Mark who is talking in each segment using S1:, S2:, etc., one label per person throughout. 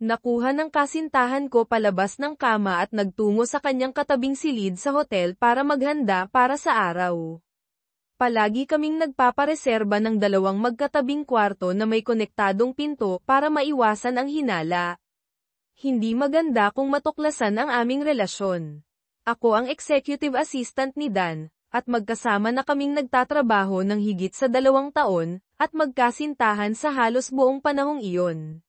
S1: Nakuha ng kasintahan ko palabas ng kama at nagtungo sa kanyang katabing silid sa hotel para maghanda para sa araw. Palagi kaming nagpapareserba ng dalawang magkatabing kwarto na may konektadong pinto para maiwasan ang hinala. Hindi maganda kung matuklasan ang aming relasyon. Ako ang executive assistant ni Dan, at magkasama na kaming nagtatrabaho ng higit sa 2 taon, at magkasintahan sa halos buong panahong iyon.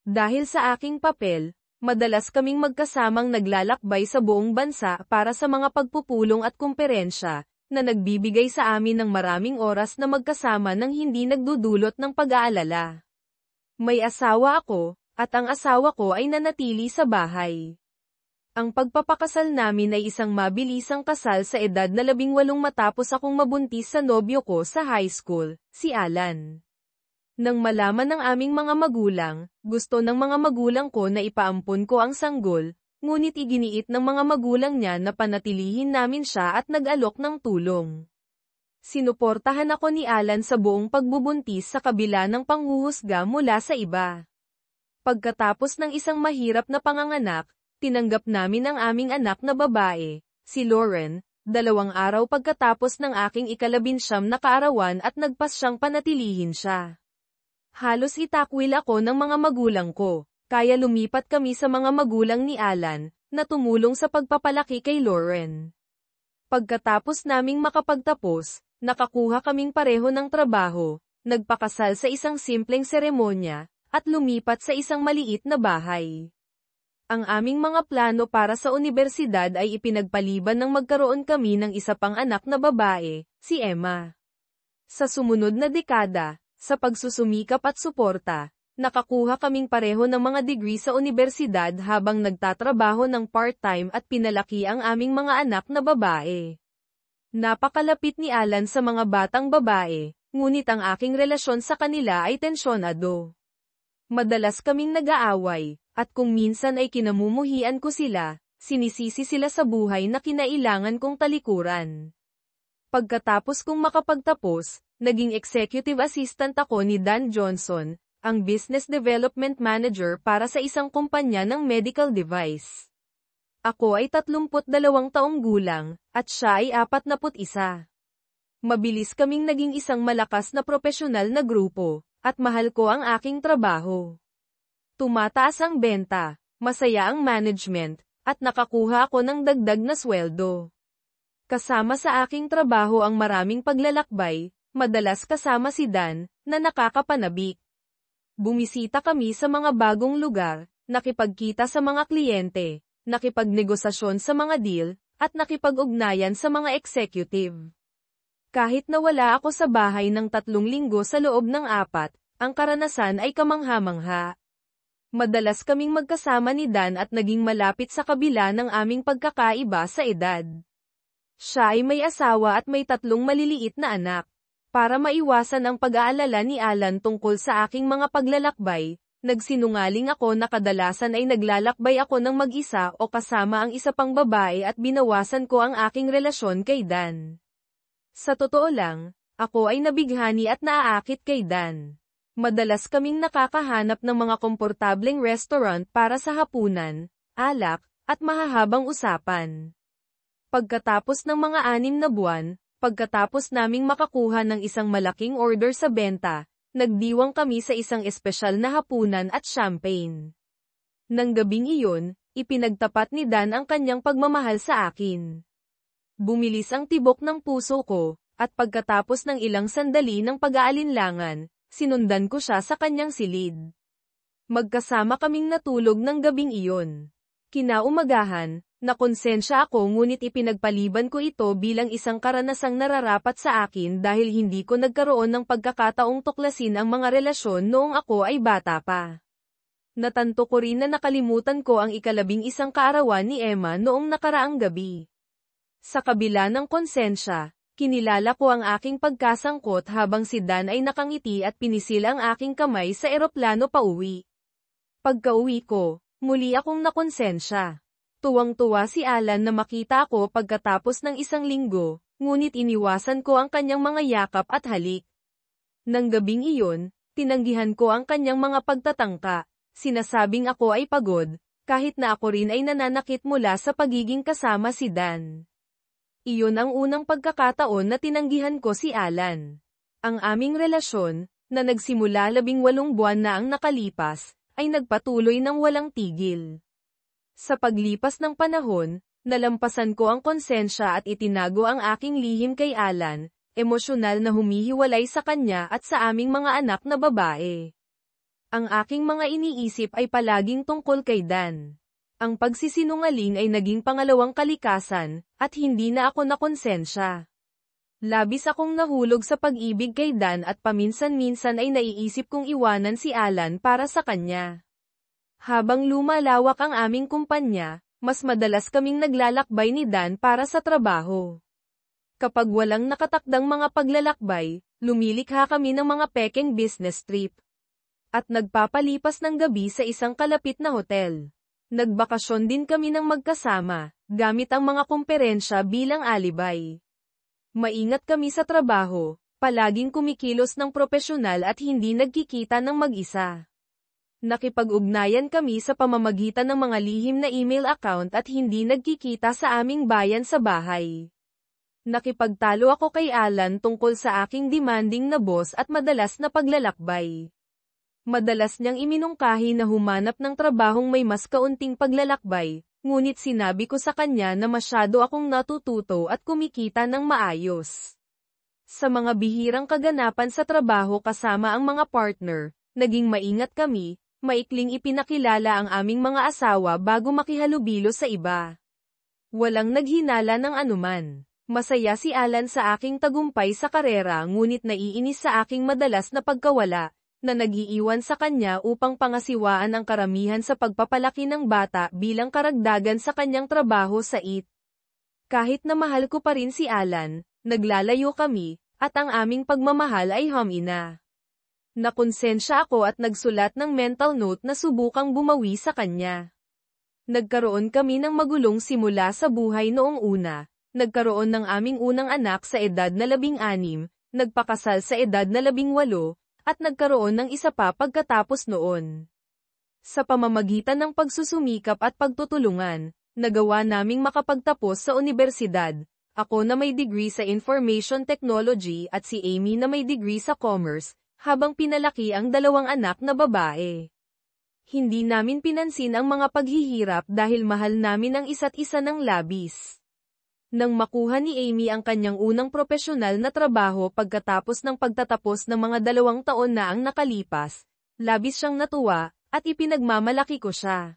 S1: Dahil sa aking papel, madalas kaming magkasamang naglalakbay sa buong bansa para sa mga pagpupulong at kumperensya, na nagbibigay sa amin ng maraming oras na magkasama nang hindi nagdudulot ng pag-aalala. May asawa ako, at ang asawa ko ay nanatili sa bahay. Ang pagpapakasal namin ay isang mabilisang kasal sa edad na 18 matapos akong mabuntis sa nobyo ko sa high school, si Alan. Nang malaman ng aming mga magulang, gusto ng mga magulang ko na ipaampon ko ang sanggol, ngunit iginiit ng mga magulang niya na panatilihin namin siya at nag-alok ng tulong. Sinuportahan ako ni Alan sa buong pagbubuntis sa kabila ng panghuhusga mula sa iba. Pagkatapos ng isang mahirap na panganganak, tinanggap namin ang aming anak na babae, si Lauren, 2 araw pagkatapos ng aking 19 na kaarawan at nagpasyang panatilihin siya. Halos itakwil ako ng mga magulang ko, kaya lumipat kami sa mga magulang ni Alan, na tumulong sa pagpapalaki kay Lauren. Pagkatapos naming makapagtapos, nakakuha kaming pareho ng trabaho, nagpakasal sa isang simpleng seremonya, at lumipat sa isang maliit na bahay. Ang aming mga plano para sa unibersidad ay ipinagpaliban ng magkaroon kami ng isa pang anak na babae, si Emma. Sa sumunod na dekada, sa pagsusumikap at suporta, nakakuha kaming pareho ng mga degree sa unibersidad habang nagtatrabaho ng part-time at pinalaki ang aming mga anak na babae. Napakalapit ni Alan sa mga batang babae, ngunit ang aking relasyon sa kanila ay tensyonado. Madalas kaming nag-aaway, at kung minsan ay kinamumuhian ko sila, sinisisi sila sa buhay na kinailangan kong talikuran. Pagkatapos kong makapagtapos, naging executive assistant ako ni Dan Johnson, ang business development manager para sa isang kumpanya ng medical device. Ako ay 32 taong gulang, at siya ay 41. Mabilis kaming naging isang malakas na profesional na grupo, at mahal ko ang aking trabaho. Tumataas ang benta, masaya ang management, at nakakuha ako ng dagdag na sweldo. Kasama sa aking trabaho ang maraming paglalakbay, madalas kasama si Dan, na nakakapanabik. Bumisita kami sa mga bagong lugar, nakipagkita sa mga kliyente, nakipagnegosasyon sa mga deal, at nakipag-ugnayan sa mga executive. Kahit na wala ako sa bahay ng 3 linggo sa loob ng 4, ang karanasan ay kamangha-mangha. Madalas kaming magkasama ni Dan at naging malapit sa kabila ng aming pagkakaiba sa edad. Siya ay may asawa at may 3 maliliit na anak. Para maiwasan ang pag-aalala ni Alan tungkol sa aking mga paglalakbay, nagsinungaling ako na kadalasan ay naglalakbay ako ng mag-isa o kasama ang isa pang babae at binawasan ko ang aking relasyon kay Dan. Sa totoo lang, ako ay nabighani at naaakit kay Dan. Madalas kaming nakakahanap ng mga komportableng restaurant para sa hapunan, alak, at mahahabang usapan. Pagkatapos ng mga 6 na buwan, pagkatapos naming makakuha ng isang malaking order sa benta, nagdiwang kami sa isang espesyal na hapunan at champagne. Nang gabing iyon, ipinagtapat ni Dan ang kanyang pagmamahal sa akin. Bumilis ang tibok ng puso ko, at pagkatapos ng ilang sandali ng pag-aalinlangan, sinundan ko siya sa kanyang silid. Magkasama kaming natulog ng gabing iyon. Kinaumagahan, nakonsensya ako ngunit ipinagpaliban ko ito bilang isang karanasang nararapat sa akin dahil hindi ko nagkaroon ng pagkakataong tuklasin ang mga relasyon noong ako ay bata pa. Natanto ko rin na nakalimutan ko ang 11 kaarawan ni Emma noong nakaraang gabi. Sa kabila ng konsensya, kinilala ko ang aking pagkasangkot habang si Dan ay nakangiti at pinisil ang aking kamay sa eroplano pauwi. Pagka-uwi ko, muli akong nakonsensya. Tuwang-tuwa si Alan na makita ako pagkatapos ng 1 linggo, ngunit iniwasan ko ang kanyang mga yakap at halik. Nang gabing iyon, tinanggihan ko ang kanyang mga pagtatangka, Sinasabing ako ay pagod, kahit na ako rin ay nananakit mula sa pagiging kasama si Dan. Iyon ang unang pagkakataon na tinanggihan ko si Alan. Ang aming relasyon, na nagsimula 18 buwan na ang nakalipas, ay nagpatuloy ng walang tigil. Sa paglipas ng panahon, nalampasan ko ang konsensya at itinago ang aking lihim kay Alan, emosyonal na humihiwalay sa kanya at sa aming mga anak na babae. Ang aking mga iniisip ay palaging tungkol kay Dan. Ang pagsisinungaling ay naging pangalawang kalikasan, at hindi na ako nakonsensya. Labis akong nahulog sa pag-ibig kay Dan at paminsan-minsan ay naiisip kong iwanan si Alan para sa kanya. Habang lumalawak ang aming kumpanya, mas madalas kaming naglalakbay ni Dan para sa trabaho. Kapag walang nakatakdang mga paglalakbay, lumilikha kami ng mga pekeng business trip. At nagpapalipas ng gabi sa isang kalapit na hotel. Nagbakasyon din kami ng magkasama, gamit ang mga komperensya bilang alibay. Maingat kami sa trabaho, palaging kumikilos ng propesyonal at hindi nagkikita ng mag-isa. Nakipag-ugnayan kami sa pamamagitan ng mga lihim na email account at hindi nagkikita sa aming bayan sa bahay. Nakipagtalo ako kay Alan tungkol sa aking demanding na boss at madalas na paglalakbay. Madalas niyang iminungkahi na humanap ng trabahong may mas kaunting paglalakbay, ngunit sinabi ko sa kanya na masyado akong natututo at kumikita ng maayos. Sa mga bihirang kaganapan sa trabaho kasama ang mga partner, naging maingat kami, maikling ipinakilala ang aming mga asawa bago makihalubilo sa iba. Walang naghinala ng anuman. Masaya si Alan sa aking tagumpay sa karera ngunit naiinis sa aking madalas na pagkawala, na nag-iiwan sa kanya upang pangasiwaan ang karamihan sa pagpapalaki ng bata bilang karagdagan sa kanyang trabaho sa IT. Kahit na mahal ko pa rin si Alan, naglalayo kami, at ang aming pagmamahal ay humina. Nakonsensya ako at nagsulat ng mental note na subukang bumawi sa kanya. Nagkaroon kami ng magulong simula sa buhay noong una, nagkaroon ng aming unang anak sa edad na 16, nagpakasal sa edad na 18, at nagkaroon ng isa pa pagkatapos noon. Sa pamamagitan ng pagsusumikap at pagtutulungan, nagawa naming makapagtapos sa unibersidad, ako na may degree sa Information Technology at si Amy na may degree sa Commerce, habang pinalaki ang 2 anak na babae. Hindi namin pinansin ang mga paghihirap dahil mahal namin ang isa't isa ng labis. Nang makuha ni Amy ang kanyang unang propesyonal na trabaho pagkatapos ng pagtatapos ng mga 2 taon na ang nakalipas, labis siyang natuwa, at ipinagmamalaki ko siya.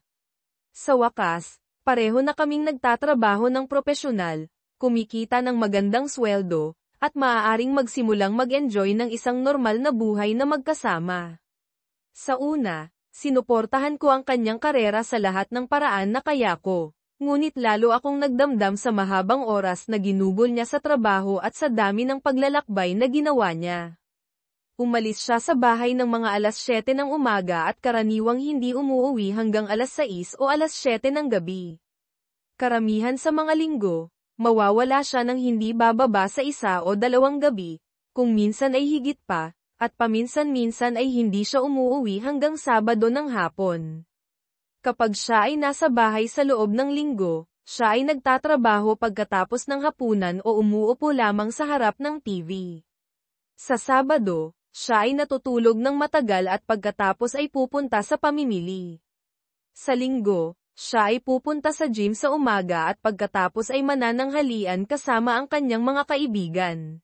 S1: Sa wakas, pareho na kaming nagtatrabaho ng propesyonal, kumikita ng magandang sweldo, at maaaring magsimulang mag-enjoy ng isang normal na buhay na magkasama. Sa una, sinuportahan ko ang kanyang karera sa lahat ng paraan na kaya ko. Ngunit lalo akong nagdamdam sa mahabang oras na ginugol niya sa trabaho at sa dami ng paglalakbay na ginawa niya. Umalis siya sa bahay ng mga alas 7 ng umaga at karaniwang hindi umuuwi hanggang alas 6 o alas 7 ng gabi. Karamihan sa mga linggo, mawawala siya ng hindi bababa sa 1 o 2 gabi, kung minsan ay higit pa, at paminsan-minsan ay hindi siya umuuwi hanggang Sabado ng hapon. Kapag siya ay nasa bahay sa loob ng linggo, siya ay nagtatrabaho pagkatapos ng hapunan o umuupo lamang sa harap ng TV. Sa Sabado, siya ay natutulog ng matagal at pagkatapos ay pupunta sa pamimili. Sa Linggo, siya ay pupunta sa gym sa umaga at pagkatapos ay manananghalian kasama ang kanyang mga kaibigan.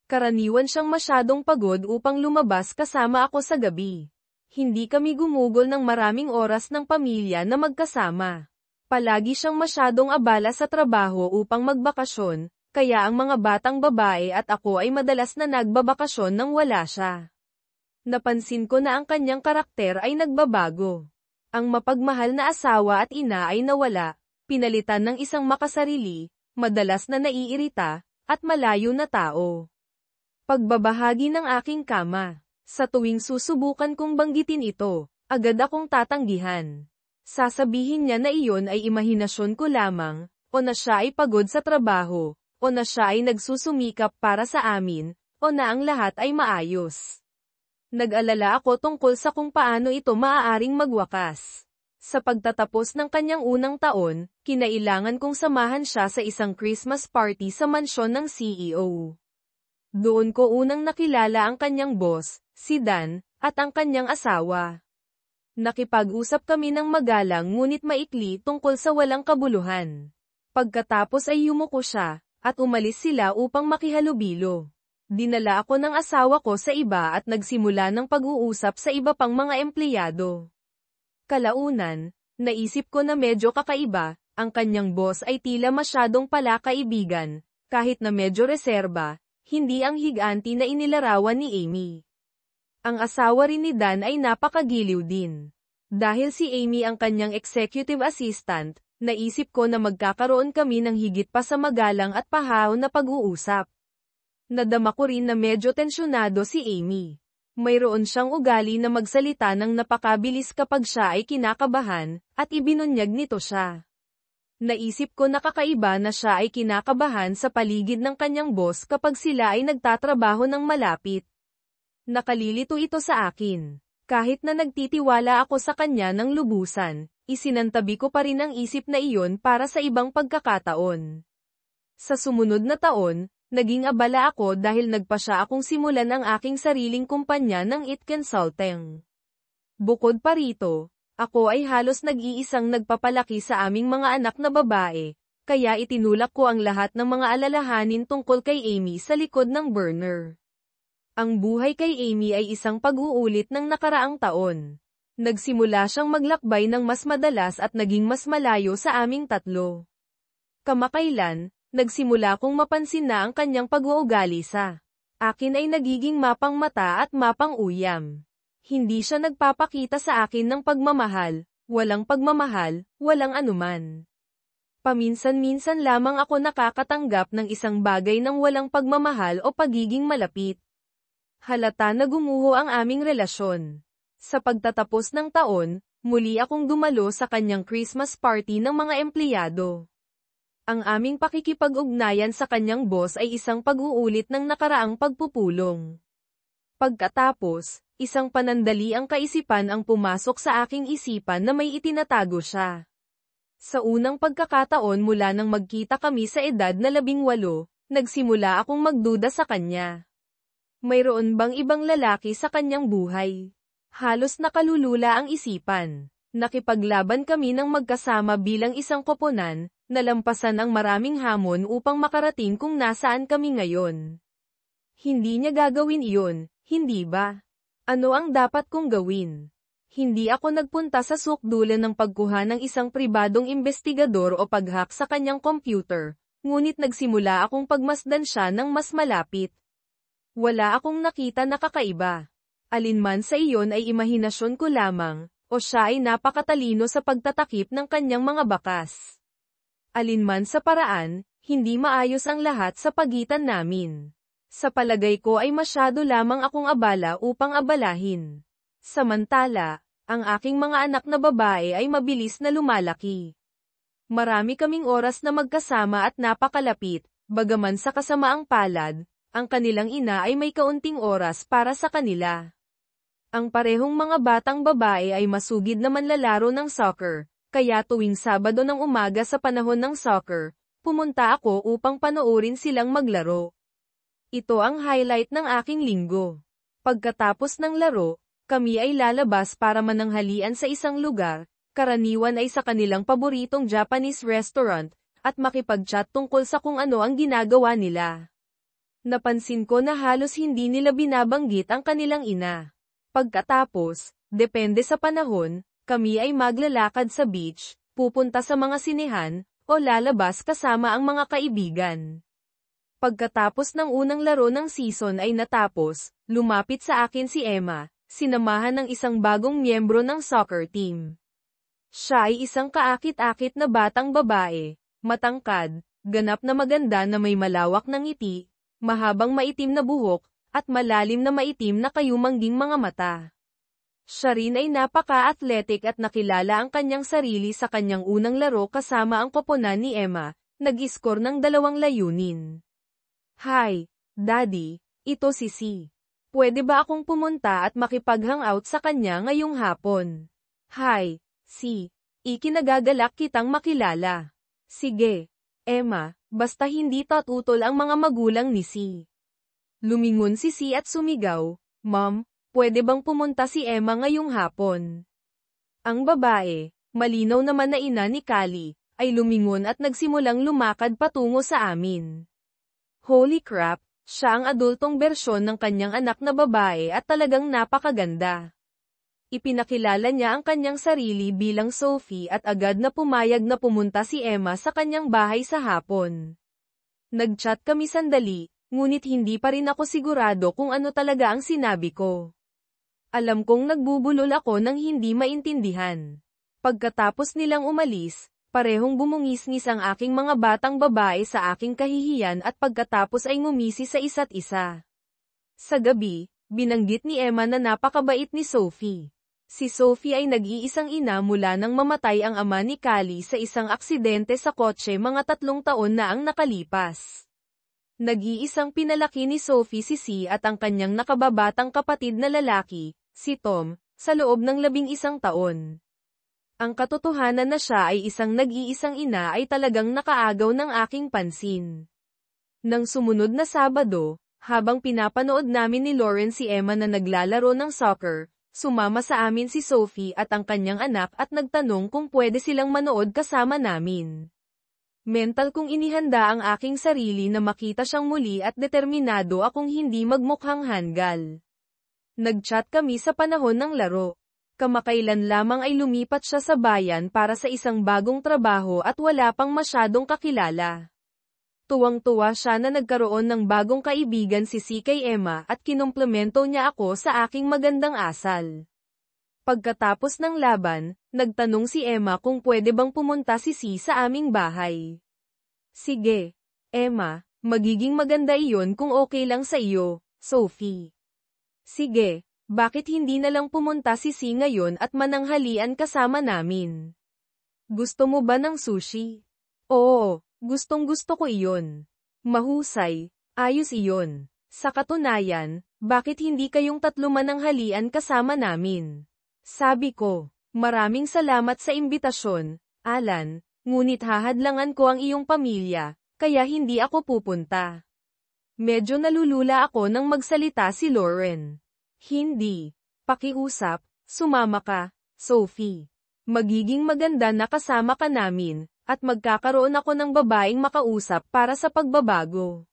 S1: Karaniwan siyang masyadong pagod upang lumabas kasama ako sa gabi. Hindi kami gumugol ng maraming oras ng pamilya na magkasama. Palagi siyang masyadong abala sa trabaho upang magbakasyon, kaya ang mga batang babae at ako ay madalas na nagbabakasyon nang wala siya. Napansin ko na ang kanyang karakter ay nagbabago. Ang mapagmahal na asawa at ina ay nawala, pinalitan ng isang makasarili, madalas na naiirita, at malayo na tao. Pagbabahagi ng aking kama. Sa tuwing susubukan kong banggitin ito, agad akong tatanggihan. Sasabihin niya na iyon ay imahinasyon ko lamang, o na siya ay pagod sa trabaho, o na siya ay nagsusumikap para sa amin, o na ang lahat ay maayos. Nag-alala ako tungkol sa kung paano ito maaaring magwakas. Sa pagtatapos ng kanyang unang taon, kinailangan kong samahan siya sa isang Christmas party sa mansyon ng CEO. Doon ko unang nakilala ang kanyang boss, si Dan, at ang kanyang asawa. Nakipag-usap kami ng magalang ngunit maikli tungkol sa walang kabuluhan. Pagkatapos ay yumuko siya, at umalis sila upang makihalubilo. Dinala ako ng asawa ko sa iba at nagsimula ng pag-uusap sa iba pang mga empleyado. Kalaunan, naisip ko na medyo kakaiba, ang kanyang boss ay tila masyadong pala kaibigan, kahit na medyo reserba, hindi ang higanti na inilarawan ni Amy. Ang asawa rin ni Dan ay napakagiliw din. Dahil si Amy ang kanyang executive assistant, naisip ko na magkakaroon kami ng higit pa sa magalang at pahaw na pag-uusap. Nadama ko rin na medyo tensyonado si Amy. Mayroon siyang ugali na magsalita ng napakabilis kapag siya ay kinakabahan, at ibinunyag nito siya. Naisip ko na kakaiba na siya ay kinakabahan sa paligid ng kanyang boss kapag sila ay nagtatrabaho ng malapit. Nakalilito ito sa akin. Kahit na nagtitiwala ako sa kanya ng lubusan, isinantabi ko pa rin ang isip na iyon para sa ibang pagkakataon. Sa sumunod na taon, naging abala ako dahil nagpasya akong simulan ang aking sariling kumpanya ng IT Consulting. Bukod pa rito, ako ay halos nag-iisang nagpapalaki sa aming mga anak na babae, kaya itinulak ko ang lahat ng mga alalahanin tungkol kay Amy sa likod ng burner. Ang buhay kay Amy ay isang pag-uulit ng nakaraang taon. Nagsimula siyang maglakbay ng mas madalas at naging mas malayo sa aming tatlo. Kamakailan, nagsimula kong mapansin na ang kanyang pag-uugali sa akin ay nagiging mapang mata at mapang uyam. Hindi siya nagpapakita sa akin ng pagmamahal, walang anuman. Paminsan-minsan lamang ako nakakatanggap ng isang bagay ng walang pagmamahal o pagiging malapit. Halata na gumuho ang aming relasyon. Sa pagtatapos ng taon, muli akong dumalo sa kanyang Christmas party ng mga empleyado. Ang aming pakikipag-ugnayan sa kanyang boss ay isang pag-uulit ng nakaraang pagpupulong. Pagkatapos, isang panandaliang kaisipan ang pumasok sa aking isipan na may itinatago siya. Sa unang pagkakataon mula nang magkita kami sa edad na 18, nagsimula akong magduda sa kanya. Mayroon bang ibang lalaki sa kanyang buhay? Halos nakalulula ang isipan. Nakipaglaban kami ng magkasama bilang isang koponan, nalampasan ang maraming hamon upang makarating kung nasaan kami ngayon. Hindi niya gagawin iyon, hindi ba? Ano ang dapat kong gawin? Hindi ako nagpunta sa sukdulan ng pagkuha ng isang pribadong investigador o pag-hack sa kanyang computer, ngunit nagsimula akong pagmasdan siya ng mas malapit. Wala akong nakita na kakaiba. Alinman sa iyon ay imahinasyon ko lamang, o siya ay napakatalino sa pagtatakip ng kanyang mga bakas. Alinman sa paraan, hindi maayos ang lahat sa pagitan namin. Sa palagay ko ay masyado lamang akong abala upang abalahin. Samantala, ang aking mga anak na babae ay mabilis na lumalaki. Marami kaming oras na magkasama at napakalapit, bagaman sa kasamaang palad, ang kanilang ina ay may kaunting oras para sa kanila. Ang parehong mga batang babae ay masugid na manlalaro ng soccer, kaya tuwing Sabado ng umaga sa panahon ng soccer, pumunta ako upang panoorin silang maglaro. Ito ang highlight ng aking linggo. Pagkatapos ng laro, kami ay lalabas para mananghalian sa isang lugar, karaniwan ay sa kanilang paboritong Japanese restaurant, at makipag-chat tungkol sa kung ano ang ginagawa nila. Napansin ko na halos hindi nila binabanggit ang kanilang ina. Pagkatapos, depende sa panahon, kami ay maglalakad sa beach, pupunta sa mga sinehan, o lalabas kasama ang mga kaibigan. Pagkatapos ng unang laro ng season ay natapos, lumapit sa akin si Emma, sinamahan ng isang bagong miyembro ng soccer team. Siya ay isang kaakit-akit na batang babae, matangkad, ganap na maganda na may malawak na ngiti, mahabang maitim na buhok, at malalim na maitim na kayumangging mga mata. Siya rin ay napaka-athletic at nakilala ang kanyang sarili sa kanyang unang laro kasama ang koponan ni Emma, nag-score ng 2 layunin. Hi, Daddy, ito si C. pwede ba akong pumunta at makipag-hangout sa kanya ngayong hapon? Hi, si. Ikinagagalak kitang makilala. Sige, Emma, basta hindi tatutol ang mga magulang ni Si. Lumingon si Si at sumigaw, Ma'am, pwede bang pumunta si Emma ngayong hapon? Ang babae, malinaw naman na ina ni Kali, ay lumingon at nagsimulang lumakad patungo sa amin. Holy crap, siya ang adultong bersyon ng kanyang anak na babae at talagang napakaganda. Ipinakilala niya ang kanyang sarili bilang Sophie at agad na pumayag na pumunta si Emma sa kanyang bahay sa hapon. Nag-chat kami sandali, ngunit hindi pa rin ako sigurado kung ano talaga ang sinabi ko. Alam kong nagbubulol ako ng hindi maintindihan. Pagkatapos nilang umalis, parehong bumungis-ngis ang aking mga batang babae sa aking kahihiyan at pagkatapos ay ngumisi sa isa't isa. Sa gabi, binanggit ni Emma na napakabait ni Sophie. Si Sophie ay nag-iisang ina mula nang mamatay ang ama ni Kali sa isang aksidente sa kotse mga 3 taon na ang nakalipas. Nag-iisang pinalaki ni Sophie si Si at ang kanyang nakababatang kapatid na lalaki, si Tom, sa loob ng 11 taon. Ang katotohanan na siya ay isang nag-iisang ina ay talagang nakaagaw ng aking pansin. Nang sumunod na Sabado, habang pinapanood namin ni Lauren si Emma na naglalaro ng soccer, sumama sa amin si Sophie at ang kanyang anak at nagtanong kung pwede silang manood kasama namin. Mental kong inihanda ang aking sarili na makita siyang muli at determinado akong hindi magmukhang hanggal. Nag-chat kami sa panahon ng laro. Kamakailan lamang ay lumipat siya sa bayan para sa isang bagong trabaho at wala pang masyadong kakilala. Tuwang-tuwa siya na nagkaroon ng bagong kaibigan si Si kay Emma at kinumplemento niya ako sa aking magandang asal. Pagkatapos ng laban, nagtanong si Emma kung pwede bang pumunta si Si sa aming bahay. Sige, Emma, magiging maganda iyon kung okay lang sa iyo, Sophie. Sige. Bakit hindi na lang pumunta si Si ngayon at mananghalian kasama namin? Gusto mo ba ng sushi? Oo, gustong-gusto ko iyon. Mahusay, ayos iyon. Sa katunayan, bakit hindi kayong 3 mananghalian kasama namin? Sabi ko, maraming salamat sa imbitasyon, Alan, ngunit hahadlangan ko ang iyong pamilya, kaya hindi ako pupunta. Medyo nalulula ako nang magsalita si Lauren. Hindi. Pakiusap, sumama ka, Sophie. Magiging maganda na kasama ka namin, at magkakaroon ako ng babaeng makausap para sa pagbabago.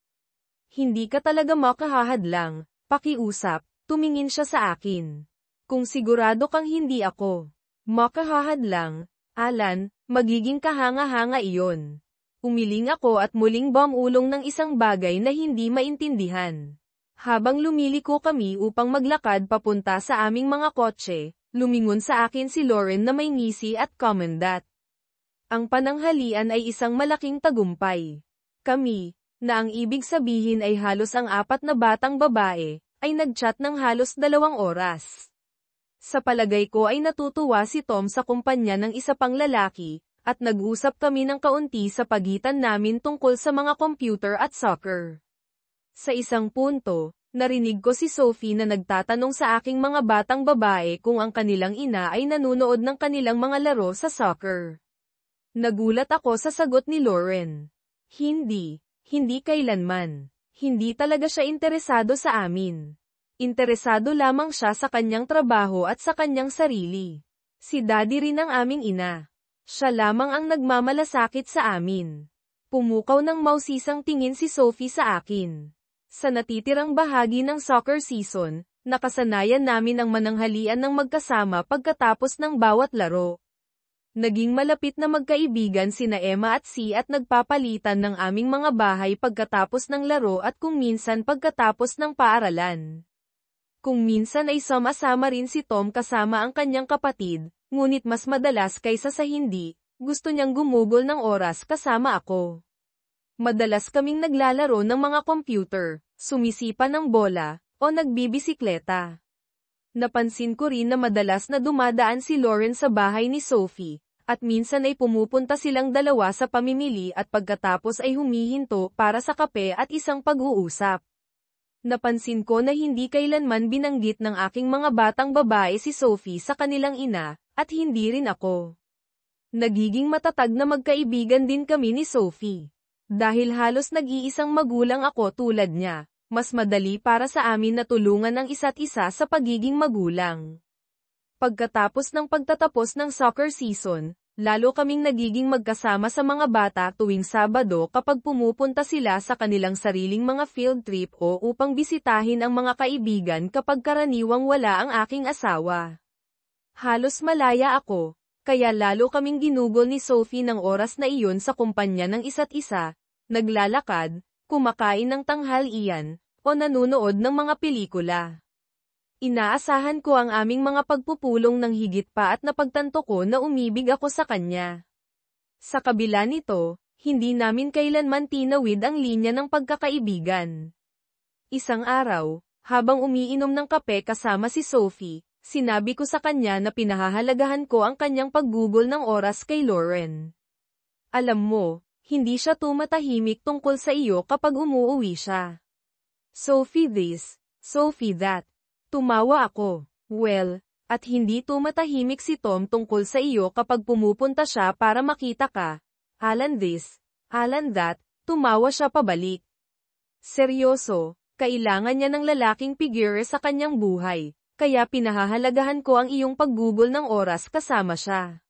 S1: Hindi ka talaga makahahadlang, pakiusap, tumingin siya sa akin. Kung sigurado kang hindi ako makahahadlang, Alan, magiging kahanga-hanga iyon. Umiling ako at muling bumulong ng isang bagay na hindi maintindihan. Habang lumiliko kami upang maglakad papunta sa aming mga kotse, lumingon sa akin si Lauren na may ngisi at komendat. Ang pananghalian ay isang malaking tagumpay. Kami, na ang ibig sabihin ay halos ang 4 na batang babae, ay nag-chat ng halos 2 oras. Sa palagay ko ay natutuwa si Tom sa kumpanya ng isa pang lalaki, at nag-usap kami ng kaunti sa pagitan namin tungkol sa mga computer at soccer. Sa isang punto, narinig ko si Sophie na nagtatanong sa aking mga batang babae kung ang kanilang ina ay nanunood ng kanilang mga laro sa soccer. Nagulat ako sa sagot ni Lauren. Hindi kailanman. Hindi talaga siya interesado sa amin. Interesado lamang siya sa kanyang trabaho at sa kanyang sarili. Si Daddy rin ang aming ina. Siya lamang ang nagmamalasakit sa amin. Pumukaw ng mausisang tingin si Sophie sa akin. Sa natitirang bahagi ng soccer season, nakasanayan namin ang mananghalian ng magkasama pagkatapos ng bawat laro. Naging malapit na magkaibigan sina Emma at Si at nagpapalitan ng aming mga bahay pagkatapos ng laro at kung minsan pagkatapos ng paaralan. Kung minsan ay sama-sama rin si Tom kasama ang kanyang kapatid, ngunit mas madalas kaysa sa hindi, gusto niyang gumugol ng oras kasama ako. Madalas kaming naglalaro ng mga computer, sumisipa ng bola, o nagbibisikleta. Napansin ko rin na madalas na dumadaan si Lauren sa bahay ni Sophie, at minsan ay pumupunta silang dalawa sa pamimili at pagkatapos ay humihinto para sa kape at isang pag-uusap. Napansin ko na hindi kailanman binanggit ng aking mga batang babae si Sophie sa kanilang ina, at hindi rin ako. Nagiging matatag na magkaibigan din kami ni Sophie. Dahil halos nag-iisang magulang ako tulad niya, mas madali para sa amin na tulungan ang isa't isa sa pagiging magulang. Pagkatapos ng pagtatapos ng soccer season, lalo kaming nagiging magkasama sa mga bata tuwing Sabado kapag pumupunta sila sa kanilang sariling mga field trip o upang bisitahin ang mga kaibigan kapag karaniwang wala ang aking asawa. Halos malaya ako, kaya lalo kaming ginugol ni Sophie ng oras na iyon sa kumpanya ng isa't isa, naglalakad, kumakain ng tanghalian, o nanonood ng mga pelikula. Inaasahan ko ang aming mga pagpupulong ng higit pa at napagtanto ko na umibig ako sa kanya. Sa kabila nito, hindi namin kailanman tinawid ang linya ng pagkakaibigan. Isang araw, habang umiinom ng kape kasama si Sophie, sinabi ko sa kanya na pinahahalagahan ko ang kanyang paggugol ng oras kay Lauren. Alam mo, hindi siya tumatahimik tungkol sa iyo kapag umuuwi siya. Sophie this, Sophie that. Tumawa ako. Well, at hindi tumatahimik si Tom tungkol sa iyo kapag pumupunta siya para makita ka. Alan this, Alan that, tumawa siya pabalik. Seryoso, kailangan niya ng lalaking figure sa kanyang buhay, kaya pinahahalagahan ko ang iyong paggugol ng oras kasama siya.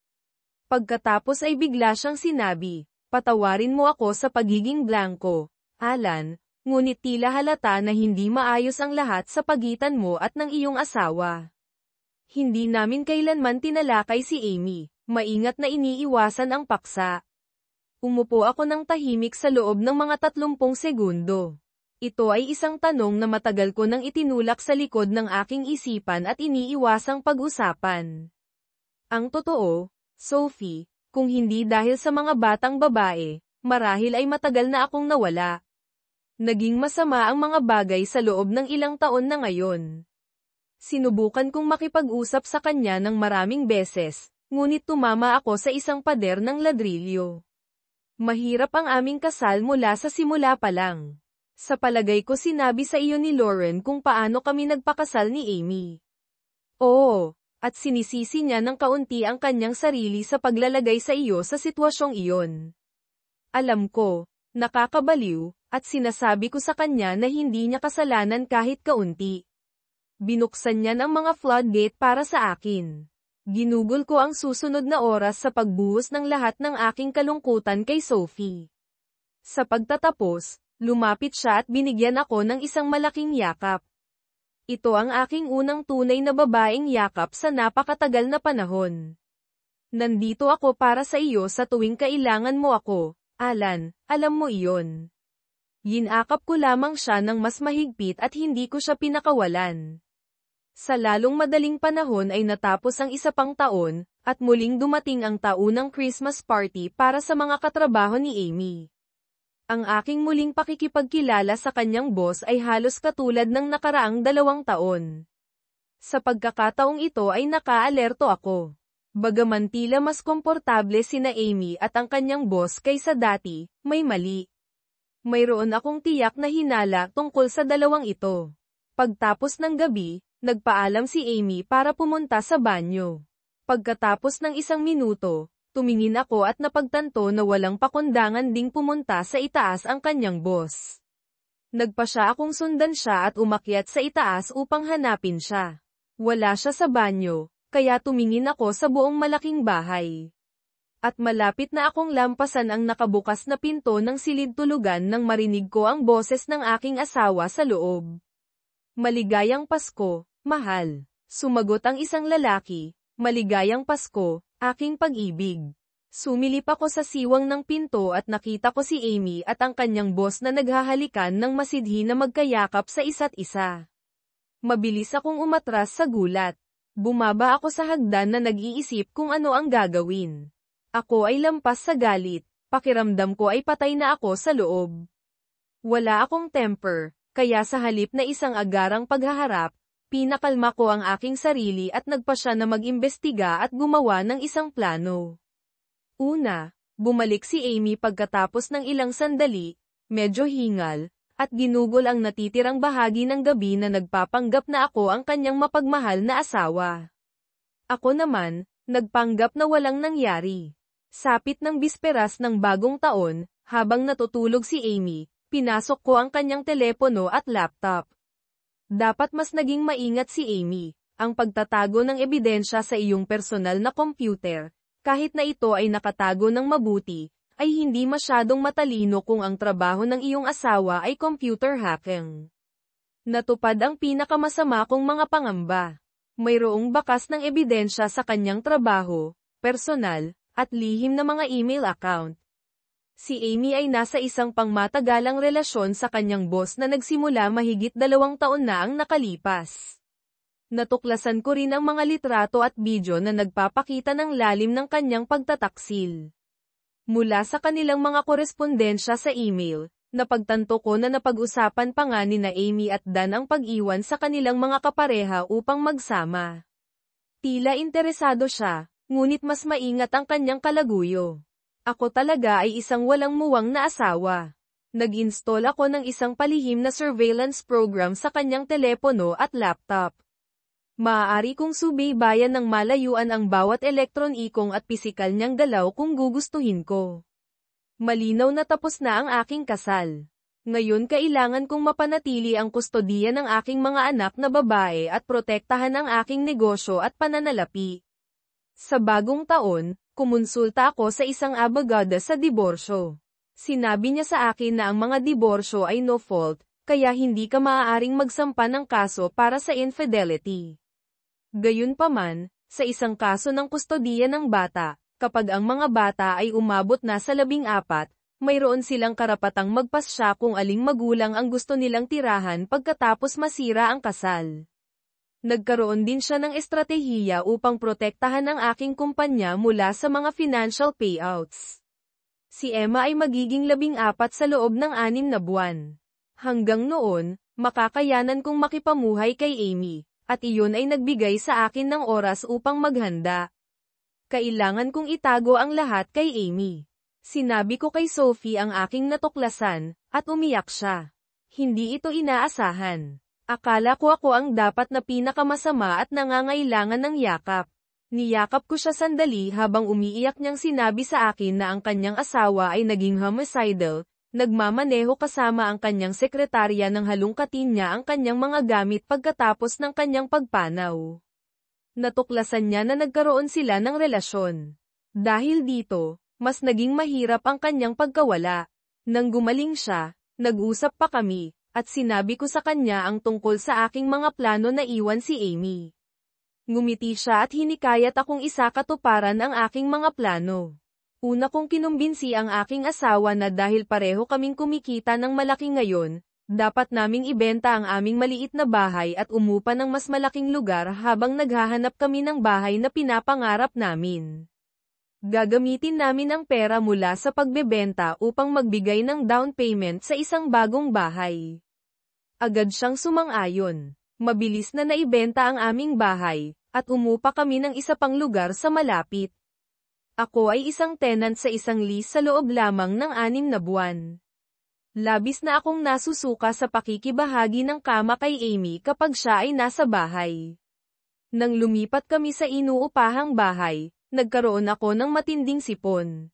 S1: Pagkatapos ay bigla siyang sinabi, patawarin mo ako sa pagiging blanco, Alan. Ngunit tila halata na hindi maayos ang lahat sa pagitan mo at ng iyong asawa. Hindi namin kailanman tinalakay si Amy, maingat na iniiwasan ang paksa. Umupo ako ng tahimik sa loob ng mga 30 segundo. Ito ay isang tanong na matagal ko nang itinulak sa likod ng aking isipan at iniiwasang pag-usapan. Ang totoo, Sophie, kung hindi dahil sa mga batang babae, marahil ay matagal na akong nawala. Naging masama ang mga bagay sa loob ng ilang taon na ngayon. Sinubukan kong makipag-usap sa kanya ng maraming beses, ngunit tumama ako sa isang pader ng ladrilyo. Mahirap ang aming kasal mula sa simula pa lang. Sa palagay ko sinabi sa iyo ni Lauren kung paano kami nagpakasal ni Amy. Oo, at sinisisi niya ng kaunti ang kanyang sarili sa paglalagay sa iyo sa sitwasyong iyon. Alam ko, nakakabaliw, at sinasabi ko sa kanya na hindi niya kasalanan kahit kaunti. Binuksan niya ng mga floodgate para sa akin. Ginugol ko ang susunod na oras sa pagbuhos ng lahat ng aking kalungkutan kay Sophie. Sa pagtatapos, lumapit siya at binigyan ako ng isang malaking yakap. Ito ang aking unang tunay na babaeng yakap sa napakatagal na panahon. Nandito ako para sa iyo sa tuwing kailangan mo ako, Alan, alam mo iyon. Ginakap ko lamang siya ng mas mahigpit at hindi ko siya pinakawalan. Sa lalong madaling panahon ay natapos ang isa pang taon, at muling dumating ang taunang Christmas party para sa mga katrabaho ni Amy. Ang aking muling pakikipagkilala sa kanyang boss ay halos katulad ng nakaraang 2 taon. Sa pagkakataong ito ay nakaalerto ako. Bagaman tila mas komportable sina Amy at ang kanyang boss kaysa dati, may mali. Mayroon akong tiyak na hinala tungkol sa dalawang ito. Pagtapos ng gabi, nagpaalam si Amy para pumunta sa banyo. Pagkatapos ng 1 minuto, tumingin ako at napagtanto na walang pakundangan ding pumunta sa itaas ang kanyang boss. Nagpa siya akong sundan siya at umakyat sa itaas upang hanapin siya. Wala siya sa banyo, kaya tumingin ako sa buong malaking bahay. At malapit na akong lampasan ang nakabukas na pinto ng silid-tulugan nang marinig ko ang boses ng aking asawa sa loob. Maligayang Pasko, mahal. Sumagot ang isang lalaki, maligayang Pasko, aking pag-ibig. Sumilip ako sa siwang ng pinto at nakita ko si Amy at ang kanyang boss na naghahalikan ng masidhi na magkayakap sa isa't isa. Mabilis akong umatras sa gulat. Bumaba ako sa hagdan na nag-iisip kung ano ang gagawin. Ako ay lampas sa galit, pakiramdam ko ay patay na ako sa loob. Wala akong temper, kaya sa halip na isang agarang paghaharap, pinakalma ko ang aking sarili at nagpa siya na mag-imbestiga at gumawa ng isang plano. Una, bumalik si Amy pagkatapos ng ilang sandali, medyo hingal, at ginugol ang natitirang bahagi ng gabi na nagpapanggap na ako ang kanyang mapagmahal na asawa. Ako naman, nagpanggap na walang nangyari. Sapit ng bisperas ng bagong taon, habang natutulog si Amy, pinasok ko ang kanyang telepono at laptop. Dapat mas naging maingat si Amy. Ang pagtatago ng ebidensya sa iyong personal na computer, kahit na ito ay nakatago ng mabuti, ay hindi masyadong matalino kung ang trabaho ng iyong asawa ay computer hacking. Natupad ang pinakamasama kong mga pangamba. Mayroong bakas ng ebidensya sa kanyang trabaho, personal, at lihim na mga email account. Si Amy ay nasa isang pangmatagalang relasyon sa kanyang boss na nagsimula mahigit 2 taon na ang nakalipas. Natuklasan ko rin ang mga litrato at video na nagpapakita ng lalim ng kanyang pagtataksil. Mula sa kanilang mga korespondensya sa email, napagtanto ko na napag-usapan pa nga ni na Amy at Dan ang pag-iwan sa kanilang mga kapareha upang magsama. Tila interesado siya, ngunit mas maingat ang kanyang kalaguyo. Ako talaga ay isang walang muwang na asawa. Nag-install ako ng isang palihim na surveillance program sa kanyang telepono at laptop. Maaari kong subaybayan ng malayuan ang bawat elektronikong at pisikal niyang galaw kung gugustuhin ko. Malinaw na tapos na ang aking kasal. Ngayon kailangan kong mapanatili ang kustodiya ng aking mga anak na babae at protektahan ang aking negosyo at pananalapi. Sa bagong taon, kumonsulta ako sa isang abogada sa diborsyo. Sinabi niya sa akin na ang mga diborsyo ay no fault, kaya hindi ka maaaring magsampa ng kaso para sa infidelity. Gayunpaman, sa isang kaso ng kustodiya ng bata, kapag ang mga bata ay umabot na sa 14, mayroon silang karapatang magpasya kung aling magulang ang gusto nilang tirahan pagkatapos masira ang kasal. Nagkaroon din siya ng estratehiya upang protektahan ang aking kumpanya mula sa mga financial payouts. Si Emma ay magiging 14 sa loob ng 6 na buwan. Hanggang noon, makakayanan kong makipamuhay kay Amy. At iyon ay nagbigay sa akin ng oras upang maghanda. Kailangan kong itago ang lahat kay Amy. Sinabi ko kay Sophie ang aking natuklasan, at umiyak siya. Hindi ito inaasahan. Akala ko ako ang dapat na pinakamasama at nangangailangan ng yakap. Niyakap ko siya sandali habang umiiyak niyang sinabi sa akin na ang kanyang asawa ay naging homicidal. Nagmamaneho kasama ang kanyang sekretarya nang halungkatin niya ang kanyang mga gamit pagkatapos ng kanyang pagpanaw. Natuklasan niya na nagkaroon sila ng relasyon. Dahil dito, mas naging mahirap ang kanyang pagkawala. Nang gumaling siya, nag-usap pa kami, at sinabi ko sa kanya ang tungkol sa aking mga plano na iwan si Amy. Ngumiti siya at hinikayat akong isakatuparan ang aking mga plano. Una kong kinumbinsi ang aking asawa na dahil pareho kaming kumikita ng malaki ngayon, dapat naming ibenta ang aming maliit na bahay at umupa ng mas malaking lugar habang naghahanap kami ng bahay na pinapangarap namin. Gagamitin namin ang pera mula sa pagbebenta upang magbigay ng down payment sa isang bagong bahay. Agad siyang sumang-ayon. Mabilis na naibenta ang aming bahay, at umupa kami ng isa pang lugar sa malapit. Ako ay isang tenant sa isang lease sa loob lamang ng 6 na buwan. Labis na akong nasusuka sa pakikibahagi ng kama kay Amy kapag siya ay nasa bahay. Nang lumipat kami sa inuupahang bahay, nagkaroon ako ng matinding sipon.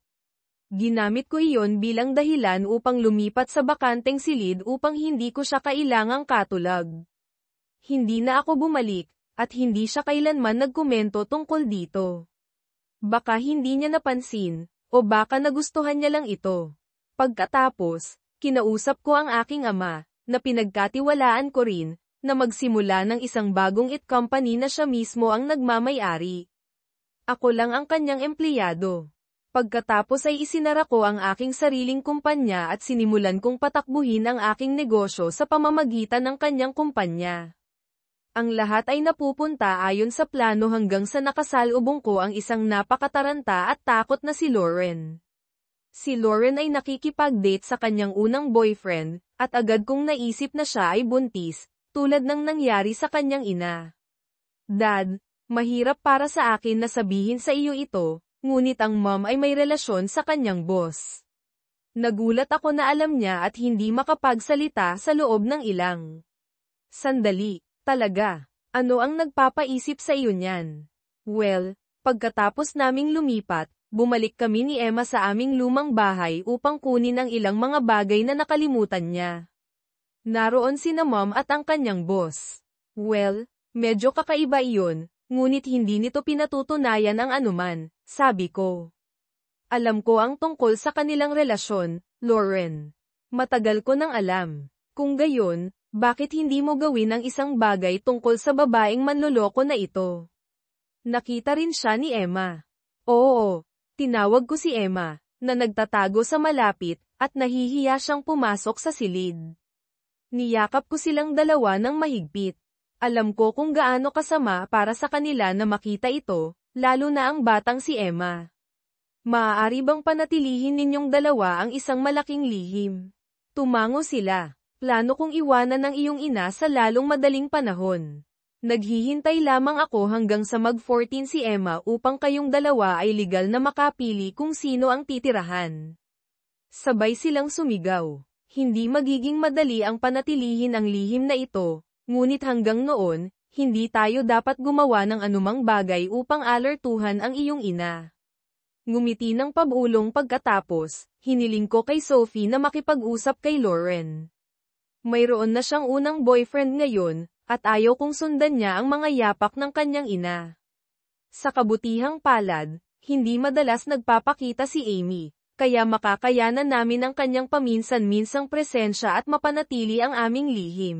S1: Ginamit ko iyon bilang dahilan upang lumipat sa bakanteng silid upang hindi ko siya kailangang katulag. Hindi na ako bumalik, at hindi siya kailanman nagkomento tungkol dito. Baka hindi niya napansin, o baka nagustuhan niya lang ito. Pagkatapos, kinausap ko ang aking ama, na pinagkatiwalaan ko rin, na magsimula ng isang bagong IT company na siya mismo ang nagmamay-ari. Ako lang ang kanyang empleyado. Pagkatapos ay isinara ko ang aking sariling kumpanya at sinimulan kong patakbuhin ang aking negosyo sa pamamagitan ng kanyang kumpanya. Ang lahat ay napupunta ayon sa plano hanggang sa nakasalubong ko ang isang napakataranta at takot na si Lauren. Si Lauren ay nakikipag-date sa kanyang unang boyfriend, at agad kong naisip na siya ay buntis, tulad ng nangyari sa kanyang ina. Dad, mahirap para sa akin na sabihin sa iyo ito, ngunit ang mom ay may relasyon sa kanyang boss. Nagulat ako na alam niya at hindi makapagsalita sa loob ng ilang sandali. Talaga? Ano ang nagpapaisip sa iyo niyan? Well, pagkatapos naming lumipat, bumalik kami ni Emma sa aming lumang bahay upang kunin ang ilang mga bagay na nakalimutan niya. Naroon sina Mom at ang kanyang boss. Well, medyo kakaiba iyon, ngunit hindi nito pinatutunayan ang anuman, sabi ko. Alam ko ang tungkol sa kanilang relasyon, Lauren. Matagal ko nang alam. Kung gayon, bakit hindi mo gawin ang isang bagay tungkol sa babaeng manloloko na ito? Nakita rin siya ni Emma. Oo, tinawag ko si Emma, na nagtatago sa malapit, at nahihiya siyang pumasok sa silid. Niyakap ko silang dalawa ng mahigpit. Alam ko kung gaano kasama para sa kanila na makita ito, lalo na ang batang si Emma. Maaari bang panatilihin ninyong dalawa ang isang malaking lihim? Tumango sila. Plano kong iwanan ang iyong ina sa lalong madaling panahon. Naghihintay lamang ako hanggang sa mag-14 si Emma upang kayong dalawa ay legal na makapili kung sino ang titirahan. Sabay silang sumigaw. Hindi magiging madali ang panatilihin ang lihim na ito, ngunit hanggang noon, hindi tayo dapat gumawa ng anumang bagay upang alertuhan ang iyong ina. Ngumiti ng pabulong pagkatapos, hiniling ko kay Sophie na makipag-usap kay Lauren. Mayroon na siyang unang boyfriend ngayon, at ayaw kong sundan niya ang mga yapak ng kanyang ina. Sa kabutihang palad, hindi madalas nagpapakita si Amy, kaya makakayanan namin ang kanyang paminsan-minsang presensya at mapanatili ang aming lihim.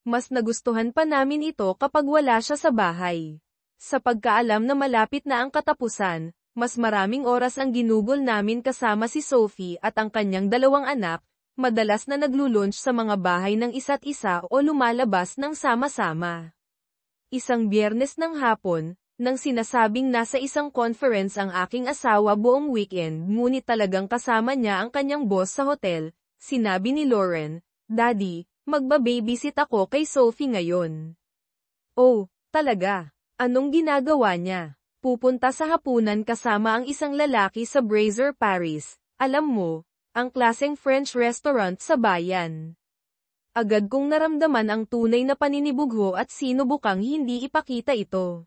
S1: Mas nagustuhan pa namin ito kapag wala siya sa bahay. Sa pagkaalam na malapit na ang katapusan, mas maraming oras ang ginugol namin kasama si Sophie at ang kanyang dalawang anak, madalas na naglulunch sa mga bahay ng isa't isa o lumalabas ng sama-sama. Isang Biyernes ng hapon, nang sinasabing nasa isang conference ang aking asawa buong weekend ngunit talagang kasama niya ang kanyang boss sa hotel, sinabi ni Lauren, "Daddy, magbababysit ako kay Sophie ngayon." Oh, talaga? Anong ginagawa niya? Pupunta sa hapunan kasama ang isang lalaki sa Brazier Paris, alam mo, ang klaseng French restaurant sa bayan. Agad kong naramdaman ang tunay na paninibugho at sinubukang hindi ipakita ito.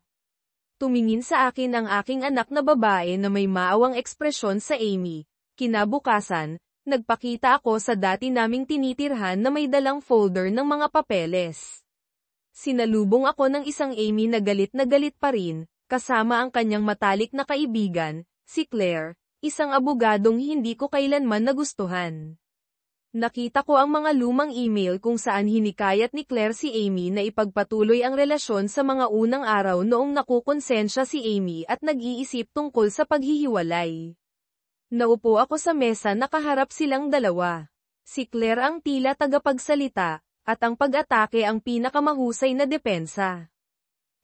S1: Tumingin sa akin ang aking anak na babae na may maawang ekspresyon sa Amy. Kinabukasan, nagpakita ako sa dati naming tinitirhan na may dalang folder ng mga papeles. Sinalubong ako ng isang Amy na galit pa rin, kasama ang kanyang matalik na kaibigan, si Claire, isang abogadong hindi ko kailanman nagustuhan. Nakita ko ang mga lumang email kung saan hinikayat ni Claire si Amy na ipagpatuloy ang relasyon sa mga unang araw noong nakukonsensya si Amy at nag-iisip tungkol sa paghihiwalay. Naupo ako sa mesa nakaharap silang dalawa. Si Claire ang tila tagapagsalita, at ang pag-atake ang pinakamahusay na depensa.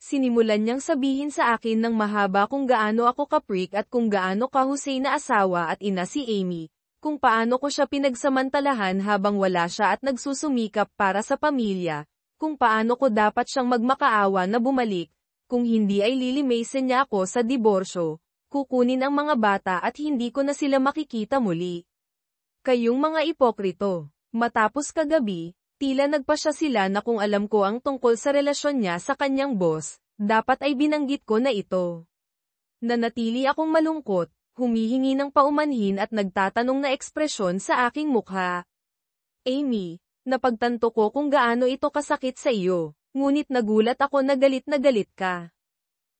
S1: Sinimulan niyang sabihin sa akin ng mahaba kung gaano ako kaprik at kung gaano kahusay na asawa at ina si Amy, kung paano ko siya pinagsamantalahan habang wala siya at nagsusumikap para sa pamilya, kung paano ko dapat siyang magmakaawa na bumalik, kung hindi ay lilimasin niya ako sa diborsyo, kukunin ang mga bata at hindi ko na sila makikita muli. Kayong mga ipokrito. Matapos kagabi, tila nagpasya sila na kung alam ko ang tungkol sa relasyon niya sa kanyang boss, dapat ay binanggit ko na ito. Nanatili akong malungkot, humihingi ng paumanhin at nagtatanong na ekspresyon sa aking mukha. Amy, napagtanto ko kung gaano ito kasakit sa iyo, ngunit nagulat ako na galit ka.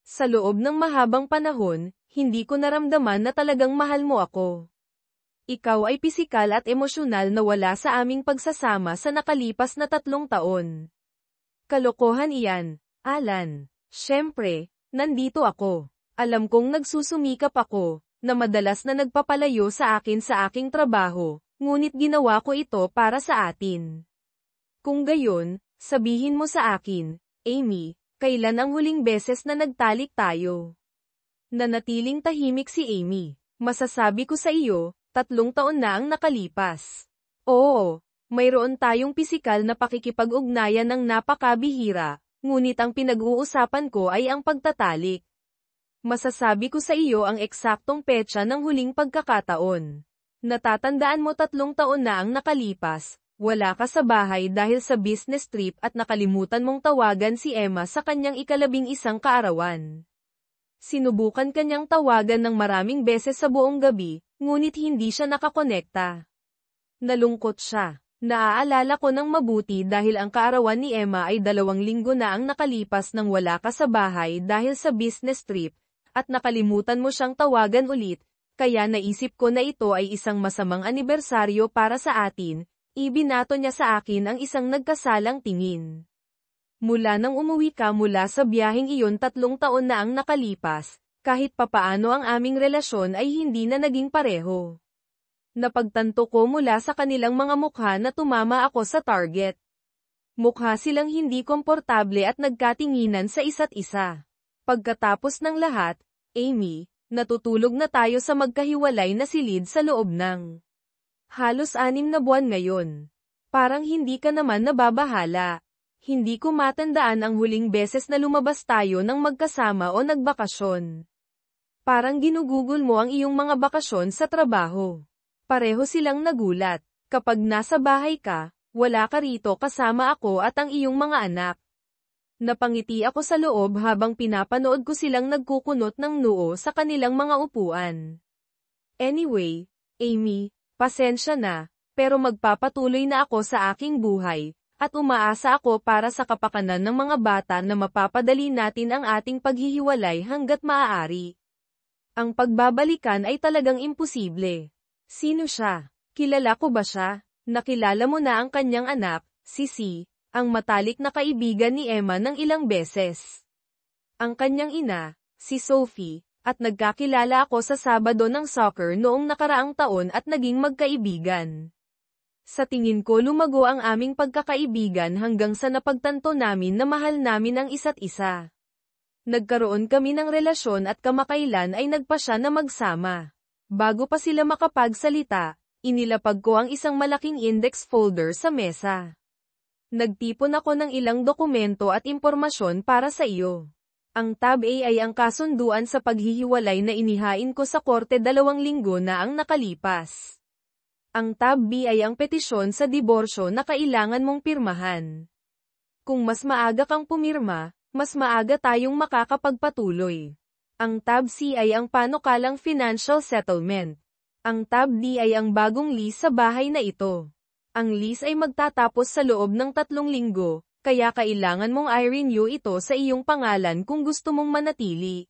S1: Sa loob ng mahabang panahon, hindi ko naramdaman na talagang mahal mo ako. Ikaw ay pisikal at emosyonal na wala sa aming pagsasama sa nakalipas na 3 taon. Kalokohan iyan, Alan. Siyempre, nandito ako. Alam kong nagsusumikap ako, na madalas na nagpapalayo sa akin sa aking trabaho, ngunit ginawa ko ito para sa atin. Kung gayon, sabihin mo sa akin, Amy, kailan ang huling beses na nagtalik tayo? Nanatiling tahimik si Amy. Masasabi ko sa iyo, 3 taon na ang nakalipas. Oo, mayroon tayong pisikal na pakikipag-ugnayan ng napakabihira, ngunit ang pinag-uusapan ko ay ang pagtatalik. Masasabi ko sa iyo ang eksaktong petsa ng huling pagkakataon. Natatandaan mo 3 taon na ang nakalipas, wala ka sa bahay dahil sa business trip at nakalimutan mong tawagan si Emma sa kanyang ika-11 kaarawan. Sinubukan kanyang tawagan ng maraming beses sa buong gabi, ngunit hindi siya nakakonekta. Nalungkot siya. Naaalala ko ng mabuti dahil ang kaarawan ni Emma ay 2 linggo na ang nakalipas nang wala ka sa bahay dahil sa business trip, at nakalimutan mo siyang tawagan ulit, kaya naisip ko na ito ay isang masamang anibersaryo para sa atin. Ibinato niya sa akin ang isang nagkasalang tingin. Mula nang umuwi ka mula sa biyaheng iyon 3 taon na ang nakalipas, kahit papaano ang aming relasyon ay hindi na naging pareho. Napagtanto ko mula sa kanilang mga mukha na tumama ako sa target. Mukha silang hindi komportable at nagkatinginan sa isa't isa. Pagkatapos ng lahat, Amy, natutulog na tayo sa magkahiwalay na silid sa loob ng halos 6 na buwan ngayon. Parang hindi ka naman nababahala. Hindi ko matandaan ang huling beses na lumabas tayo ng magkasama o nagbakasyon. Parang ginugugol mo ang iyong mga bakasyon sa trabaho. Pareho silang nagulat. Kapag nasa bahay ka, wala ka rito kasama ako at ang iyong mga anak. Napangiti ako sa loob habang pinapanood ko silang nagkukunot ng noo sa kanilang mga upuan. Anyway, Amy, pasensya na, pero magpapatuloy na ako sa aking buhay, at umaasa ako para sa kapakanan ng mga bata na mapapadali natin ang ating paghihiwalay hanggat maaari. Ang pagbabalikan ay talagang imposible. Sino siya? Kilala ko ba siya? Nakilala mo na ang kanyang anak, si C, ang matalik na kaibigan ni Emma ng ilang beses. Ang kanyang ina, si Sophie, at nagkakilala ako sa Sabado ng soccer noong nakaraang taon at naging magkaibigan. Sa tingin ko lumago ang aming pagkakaibigan hanggang sa napagtanto namin na mahal namin ang isa't isa. Nagkaroon kami ng relasyon at kamakailan ay nagpa siya na magsama. Bago pa sila makapagsalita, inilapag ko ang isang malaking index folder sa mesa. Nagtipon ako ng ilang dokumento at impormasyon para sa iyo. Ang Tab A ay ang kasunduan sa paghihiwalay na inihain ko sa korte 2 linggo na ang nakalipas. Ang Tab B ay ang petisyon sa diborsyo na kailangan mong pirmahan. Kung mas maaga kang pumirma, mas maaga tayong makakapagpatuloy. Ang Tab C ay ang panukalang financial settlement. Ang Tab D ay ang bagong lease sa bahay na ito. Ang lease ay magtatapos sa loob ng 3 linggo, kaya kailangan mong i-renew ito sa iyong pangalan kung gusto mong manatili.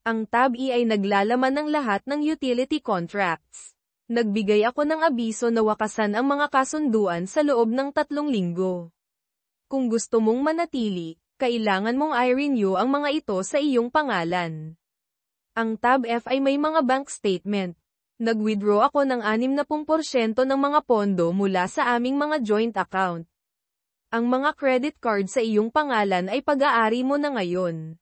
S1: Ang Tab E ay naglalaman ng lahat ng utility contracts. Nagbigay ako ng abiso na wakasan ang mga kasunduan sa loob ng 3 linggo. Kung gusto mong manatili, kailangan mong i-renew ang mga ito sa iyong pangalan. Ang Tab F ay may mga bank statement. Nag-withdraw ako ng 60% ng mga pondo mula sa aming mga joint account. Ang mga credit card sa iyong pangalan ay pag-aari mo na ngayon.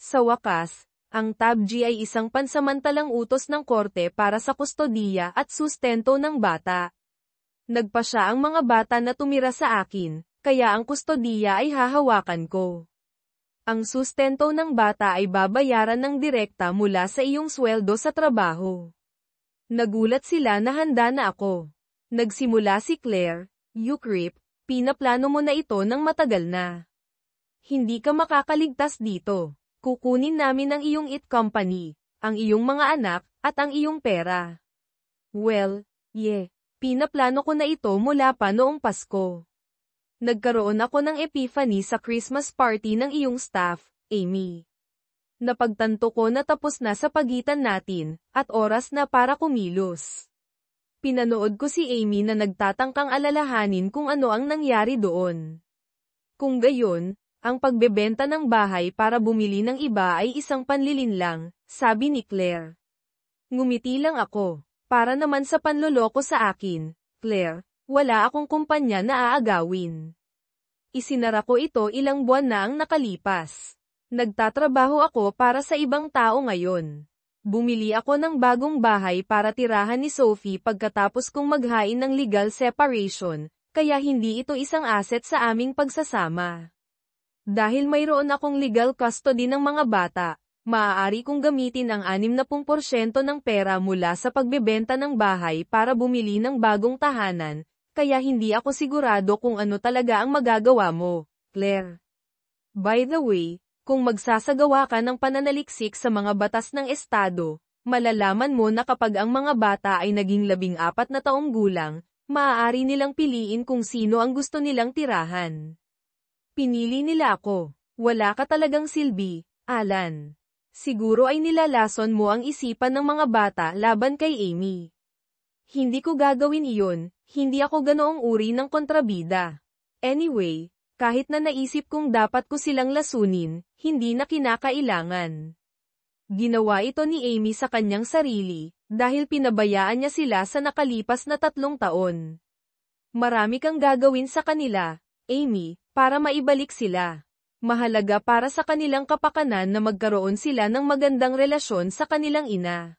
S1: Sa wakas, ang Tab G ay isang pansamantalang utos ng korte para sa kustodiya at sustento ng bata. Nagpasya ang mga bata na tumira sa akin, kaya ang kustodiya ay hahawakan ko. Ang sustento ng bata ay babayaran ng direkta mula sa iyong sweldo sa trabaho. Nagulat sila na handa na ako. Nagsimula si Claire, Ucrip, pinaplano mo na ito ng matagal na. Hindi ka makakaligtas dito. Kukunin namin ang iyong IT company, ang iyong mga anak, at ang iyong pera. Well, pinaplano ko na ito mula pa noong Pasko. Nagkaroon ako ng epiphany sa Christmas party ng iyong staff, Amy. Napagtanto ko na tapos na sa pagitan natin, at oras na para kumilos. Pinanood ko si Amy na nagtatangkang alalahanin kung ano ang nangyari doon. Kung gayon, ang pagbebenta ng bahay para bumili ng iba ay isang panlilinlang, sabi ni Claire. Ngumiti lang ako, para naman sa panloloko sa akin, Claire, wala akong kumpanya na aagawin. Isinara ko ito ilang buwan na ang nakalipas. Nagtatrabaho ako para sa ibang tao ngayon. Bumili ako ng bagong bahay para tirahan ni Sophie pagkatapos kong maghain ng legal separation, kaya hindi ito isang asset sa aming pagsasama. Dahil mayroon akong legal custody ng mga bata, Maaari kong gamitin ang 60% ng pera mula sa pagbebenta ng bahay para bumili ng bagong tahanan, kaya hindi ako sigurado kung ano talaga ang magagawa mo, Claire. By the way, kung magsasagawa ka ng pananaliksik sa mga batas ng estado, malalaman mo na kapag ang mga bata ay naging 14 na taong gulang, maaari nilang piliin kung sino ang gusto nilang tirahan. Pinili nila ako. Wala ka talagang silbi, Alan. Siguro ay nilalason mo ang isipan ng mga bata laban kay Amy. Hindi ko gagawin iyon, hindi ako ganoong uri ng kontrabida. Anyway, kahit na naisip kong dapat ko silang lasunin, hindi na kinakailangan. Ginawa ito ni Amy sa kanyang sarili, dahil pinabayaan niya sila sa nakalipas na 3 taon. Marami kang gagawin sa kanila, Amy, para maibalik sila. Mahalaga para sa kanilang kapakanan na magkaroon sila ng magandang relasyon sa kanilang ina.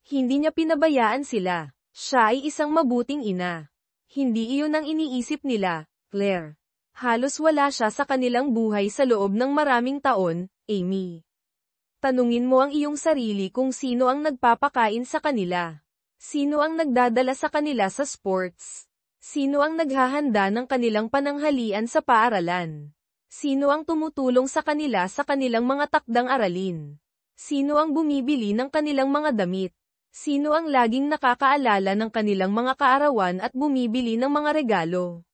S1: Hindi niya pinabayaan sila. Siya ay isang mabuting ina. Hindi iyon ang iniisip nila, Claire. Halos wala siya sa kanilang buhay sa loob ng maraming taon, Amy. Tanungin mo ang iyong sarili kung sino ang nagpapakain sa kanila. Sino ang nagdadala sa kanila sa sports? Sino ang naghahanda ng kanilang pananghalian sa paaralan? Sino ang tumutulong sa kanila sa kanilang mga takdang aralin? Sino ang bumibili ng kanilang mga damit? Sino ang laging nakakaalala ng kanilang mga kaarawan at bumibili ng mga regalo?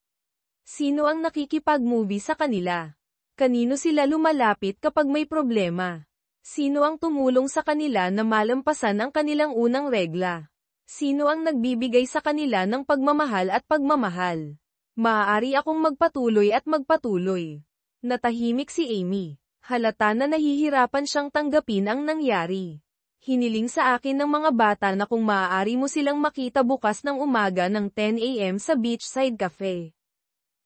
S1: Sino ang nakikipag-movie sa kanila? Kanino sila lumalapit kapag may problema? Sino ang tumulong sa kanila na malampasan ang kanilang unang regla? Sino ang nagbibigay sa kanila ng pagmamahal at pagmamahal? Maaari akong magpatuloy at magpatuloy. Natahimik si Amy. Halata na nahihirapan siyang tanggapin ang nangyari. Hiniling sa akin ng mga bata na kung maaari mo silang makita bukas ng umaga ng 10 AM sa Beachside Cafe.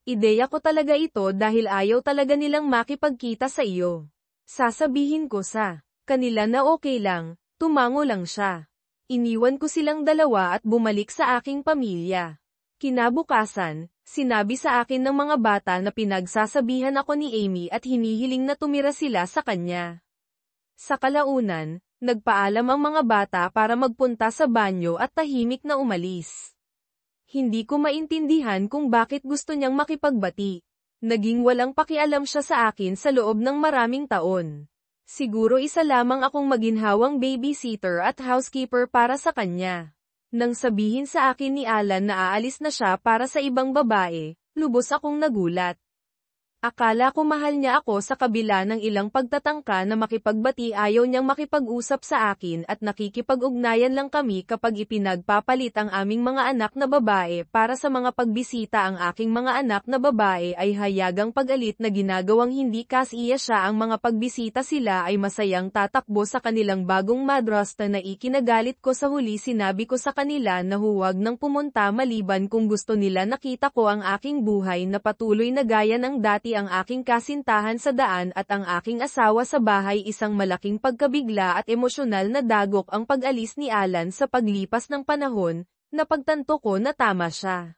S1: Ideya ko talaga ito dahil ayaw talaga nilang makipagkita sa iyo. Sasabihin ko sa kanila na okay lang, tumango lang siya. Iniwan ko silang dalawa at bumalik sa aking pamilya. Kinabukasan, sinabi sa akin ng mga bata na pinagsasabihan ako ni Amy at hinihiling na tumira sila sa kanya. Sa kalaunan, nagpaalam ang mga bata para magpunta sa banyo at tahimik na umalis. Hindi ko maintindihan kung bakit gusto niyang makipagbati. Naging walang pakialam siya sa akin sa loob ng maraming taon. Siguro isa lamang akong maginhawang babysitter at housekeeper para sa kanya. Nang sabihin sa akin ni Alan na aalis na siya para sa ibang babae, lubos akong nagulat. Akala ko mahal niya ako sa kabila ng ilang pagtatangka na makipagbati ayaw niyang makipag-usap sa akin at nakikipag-ugnayan lang kami kapag ipinagpapalit ang aming mga anak na babae para sa mga pagbisita ang aking mga anak na babae ay hayagang pag-alit na ginagawang hindi kasiya siya ang mga pagbisita sila ay masayang tatakbo sa kanilang bagong madrasta na ikinagalit ko sa huli sinabi ko sa kanila na huwag nang pumunta maliban kung gusto nila nakita ko ang aking buhay na patuloy na gaya ng dati ang aking kasintahan sa daan at ang aking asawa sa bahay isang malaking pagkabigla at emosyonal na dagok ang pag-alis ni Alan sa paglipas ng panahon, napagtanto ko na tama siya.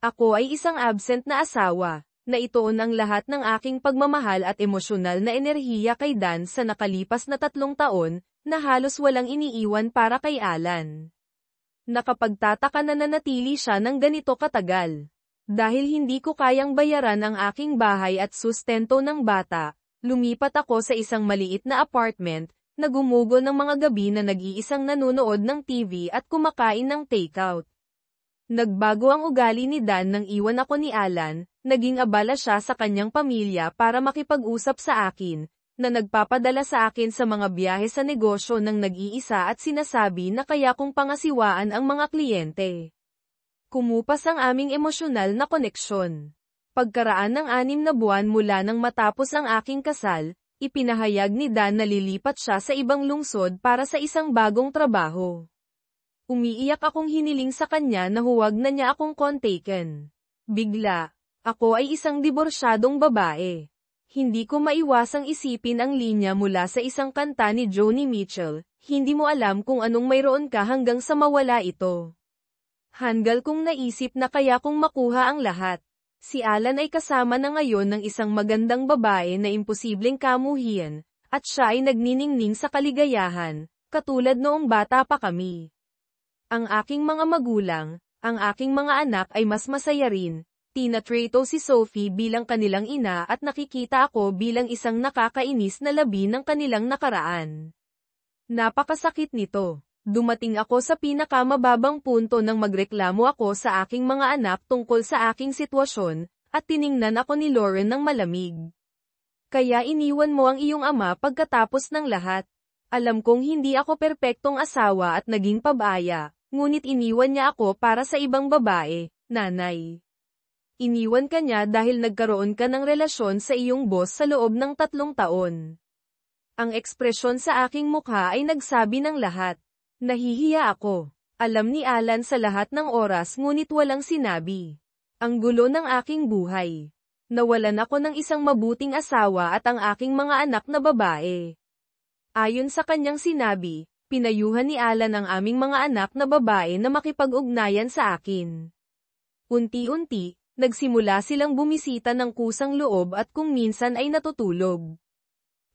S1: Ako ay isang absent na asawa, na ituon ang lahat ng aking pagmamahal at emosyonal na enerhiya kay Dan sa nakalipas na 3 taon, na halos walang iniiwan para kay Alan. Nakapagtataka na nanatili siya ng ganito katagal. Dahil hindi ko kayang bayaran ang aking bahay at sustento ng bata, lumipat ako sa isang maliit na apartment, na gumugo ng mga gabi na nag-iisang nanonood ng TV at kumakain ng takeout. Nagbago ang ugali ni Dan nang iwan ako ni Alan, naging abala siya sa kanyang pamilya para makipag-usap sa akin, na nagpapadala sa akin sa mga biyahe sa negosyo ng nag-iisa at sinasabi na kaya kong pangasiwaan ang mga kliyente. Kumupas ang aming emosyonal na koneksyon. Pagkaraan ng 6 na buwan mula nang matapos ang aking kasal, ipinahayag ni Dan na lilipat siya sa ibang lungsod para sa isang bagong trabaho. Umiiyak akong hiniling sa kanya na huwag na niya akong kontaken. Bigla, ako ay isang diborsyadong babae. Hindi ko maiwasang isipin ang linya mula sa isang kanta ni Joni Mitchell, hindi mo alam kung anong mayroon ka hanggang sa mawala ito. Hanggal kong naisip na kaya kong makuha ang lahat. Si Alan ay kasama na ngayon ng isang magandang babae na imposibleng kamuhian, at siya ay nagniningning sa kaligayahan, katulad noong bata pa kami. Ang aking mga magulang, ang aking mga anak ay mas masaya rin. Tinatrato si Sophie bilang kanilang ina at nakikita ako bilang isang nakakainis na labi ng kanilang nakaraan. Napakasakit nito. Dumating ako sa pinakamababang punto nang magreklamo ako sa aking mga anak tungkol sa aking sitwasyon, at tiningnan ako ni Lauren ng malamig. Kaya iniwan mo ang iyong ama pagkatapos ng lahat. Alam kong hindi ako perpektong asawa at naging pabaya, ngunit iniwan niya ako para sa ibang babae, nanay. Iniwan ka niya dahil nagkaroon ka ng relasyon sa iyong boss sa loob ng 3 taon. Ang ekspresyon sa aking mukha ay nagsabi ng lahat. Nahihiya ako. Alam ni Alan sa lahat ng oras ngunit walang sinabi. Ang gulo ng aking buhay. Nawalan ako ng isang mabuting asawa at ang aking mga anak na babae. Ayon sa kanyang sinabi, pinayuhan ni Alan ang aming mga anak na babae na makipag-ugnayan sa akin. Unti-unti, nagsimula silang bumisita ng kusang loob at kung minsan ay natutulog.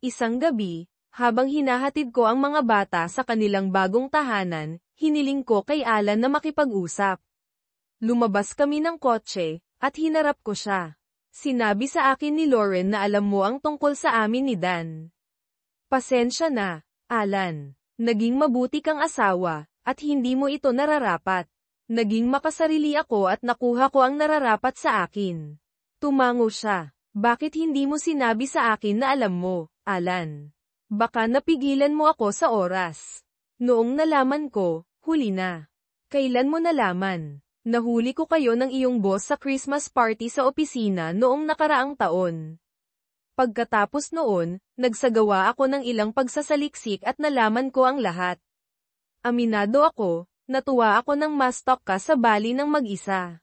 S1: Isang gabi, habang hinahatid ko ang mga bata sa kanilang bagong tahanan, hiniling ko kay Alan na makipag-usap. Lumabas kami ng kotse, at hinarap ko siya. Sinabi sa akin ni Lauren na alam mo ang tungkol sa amin ni Dan. Pasensya na, Alan. Naging mabuti kang asawa, at hindi mo ito nararapat. Naging makasarili ako at nakuha ko ang nararapat sa akin. Tumango siya. Bakit hindi mo sinabi sa akin na alam mo, Alan? Baka napigilan mo ako sa oras. Noong nalaman ko, huli na. Kailan mo nalaman? Nahuli ko kayo ng iyong boss sa Christmas party sa opisina noong nakaraang taon. Pagkatapos noon, nagsagawa ako ng ilang pagsasaliksik at nalaman ko ang lahat. Aminado ako. Natuwa ako nang ma-stalk ka sa Bali ng mag-isa.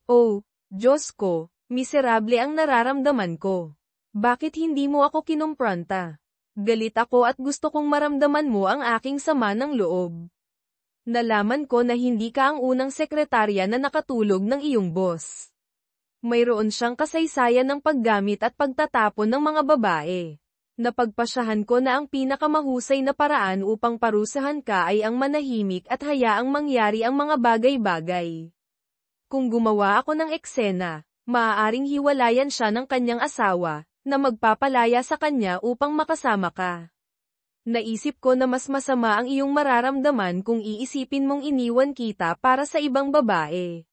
S1: Oh, Diyos ko, miserable ang nararamdaman ko. Bakit hindi mo ako kinumpronta? Galit ako at gusto kong maramdaman mo ang aking sama ng loob. Nalaman ko na hindi ka ang unang sekretarya na nakatulog ng iyong boss. Mayroon siyang kasaysayan ng paggamit at pagtatapon ng mga babae. Napagpasyahan ko na ang pinakamahusay na paraan upang parusahan ka ay ang manahimik at hayaang mangyari ang mga bagay-bagay. Kung gumawa ako ng eksena, maaaring hiwalayan siya ng kanyang asawa, na magpapalaya sa kanya upang makasama ka. Naisip ko na mas masama ang iyong mararamdaman kung iisipin mong iniwan kita para sa ibang babae.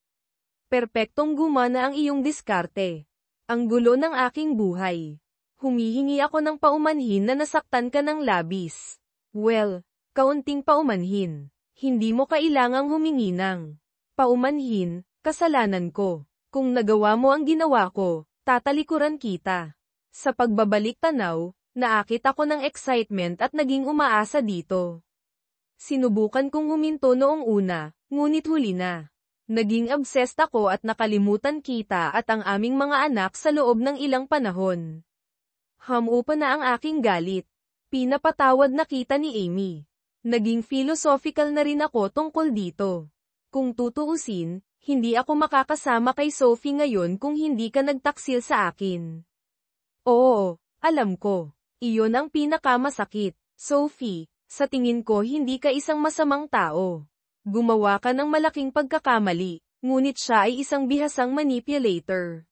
S1: Perpektong gumana ang iyong diskarte. Ang gulo ng aking buhay. Humihingi ako ng paumanhin na nasaktan ka ng labis. Well, kaunting paumanhin. Hindi mo kailangang humingi ng paumanhin, kasalanan ko. Kung nagawa mo ang ginawa ko, tatalikuran kita. Sa pagbabalik tanaw, naakit ako ng excitement at naging umaasa dito. Sinubukan kong huminto noong una, ngunit huli na. Naging obsessed ako at nakalimutan kita at ang aming mga anak sa loob ng ilang panahon. Hamupa na ang aking galit. Pinapatawad na kita ni Amy. Naging philosophical na rin ako tungkol dito. Kung tutuusin, hindi ako makakasama kay Sophie ngayon kung hindi ka nagtaksil sa akin. Oo, alam ko. Iyon ang pinakamasakit. Sophie, sa tingin ko hindi ka isang masamang tao. Gumawa ka ng malaking pagkakamali, ngunit siya ay isang bihasang manipulator.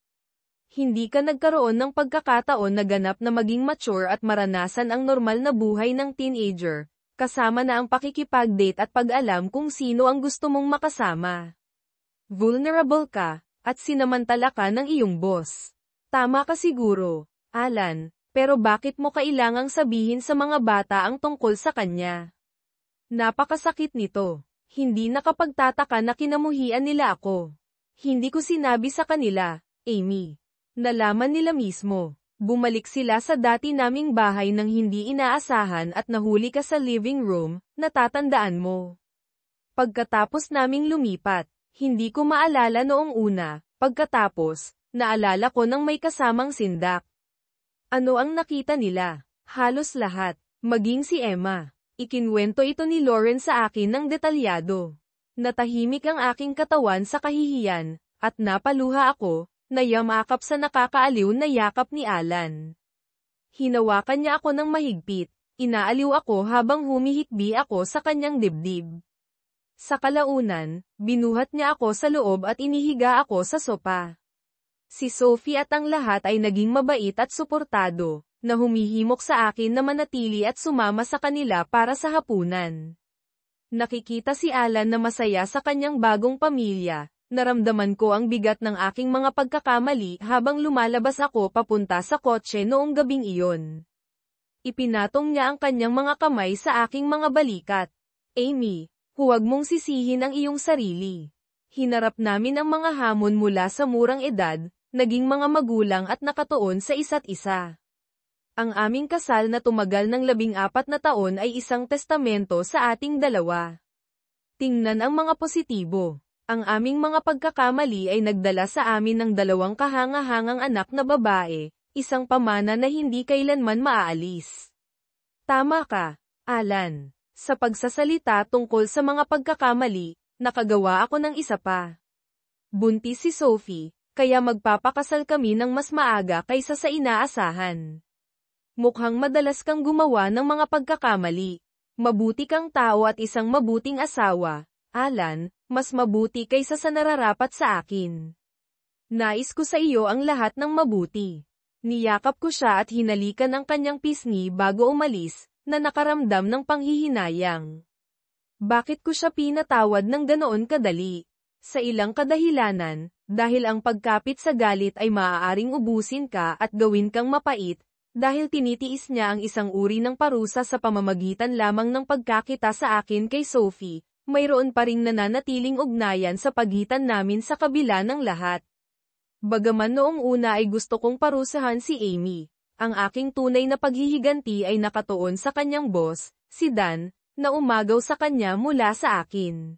S1: Hindi ka nagkaroon ng pagkakataon na ganap na maging mature at maranasan ang normal na buhay ng teenager, kasama na ang pakikipag-date at pag-alam kung sino ang gusto mong makasama. Vulnerable ka, at sinamantala ka ng iyong boss. Tama ka siguro, Alan, pero bakit mo kailangang sabihin sa mga bata ang tungkol sa kanya? Napakasakit nito. Hindi nakapagtataka na kinamuhian nila ako. Hindi ko sinabi sa kanila, Amy. Nalaman nila mismo. Bumalik sila sa dati naming bahay nang hindi inaasahan at nahuli ka sa living room, natatandaan mo. Pagkatapos naming lumipat, hindi ko maalala noong una, pagkatapos, naalala ko nang may kasamang sindak. Ano ang nakita nila? Halos lahat, maging si Emma. Ikinwento ito ni Lauren sa akin ng detalyado. Natahimik ang aking katawan sa kahihiyan, at napaluha ako, na yamakap sa nakakaaliw na yakap ni Alan. Hinawakan niya ako ng mahigpit. Inaaliw ako habang humihikbi ako sa kanyang dibdib. Sa kalaunan, binuhat niya ako sa loob at inihiga ako sa sopa. Si Sophie at ang lahat ay naging mabait at suportado, na humihimok sa akin na manatili at sumama sa kanila para sa hapunan. Nakikita si Alan na masaya sa kanyang bagong pamilya. Naramdaman ko ang bigat ng aking mga pagkakamali habang lumalabas ako papunta sa kotse noong gabing iyon. Ipinatong niya ang kanyang mga kamay sa aking mga balikat. Amy, huwag mong sisihin ang iyong sarili. Hinarap namin ang mga hamon mula sa murang edad, naging mga magulang at nakatuon sa isa't isa. Ang aming kasal na tumagal ng 14 na taon ay isang testamento sa ating dalawa. Tingnan ang mga positibo. Ang aming mga pagkakamali ay nagdala sa amin ng 2 kahangahangang anak na babae, isang pamana na hindi kailanman maaalis. Tama ka, Alan. Sa pagsasalita tungkol sa mga pagkakamali, nakagawa ako ng isa pa. Buntis si Sophie, kaya magpapakasal kami ng mas maaga kaysa sa inaasahan. Mukhang madalas kang gumawa ng mga pagkakamali. Mabuti kang tao at isang mabuting asawa, Alan, mas mabuti kaysa sa nararapat sa akin. Nais ko sa iyo ang lahat ng mabuti. Niyakap ko siya at hinalikan ang kanyang pisngi bago umalis, na nakaramdam ng panghihinayang. Bakit ko siya pinatawad ng ganoon kadali? Sa ilang kadahilanan, dahil ang pagkapit sa galit ay maaaring ubusin ka at gawin kang mapait, dahil tinitiis niya ang isang uri ng parusa sa pamamagitan lamang ng pagkakita sa akin kay Sophie, mayroon pa ring nananatiling ugnayan sa pagitan namin sa kabila ng lahat. Bagaman noong una ay gusto kong parusahan si Amy, ang aking tunay na paghihiganti ay nakatuon sa kanyang boss, si Dan, na umagaw sa kanya mula sa akin.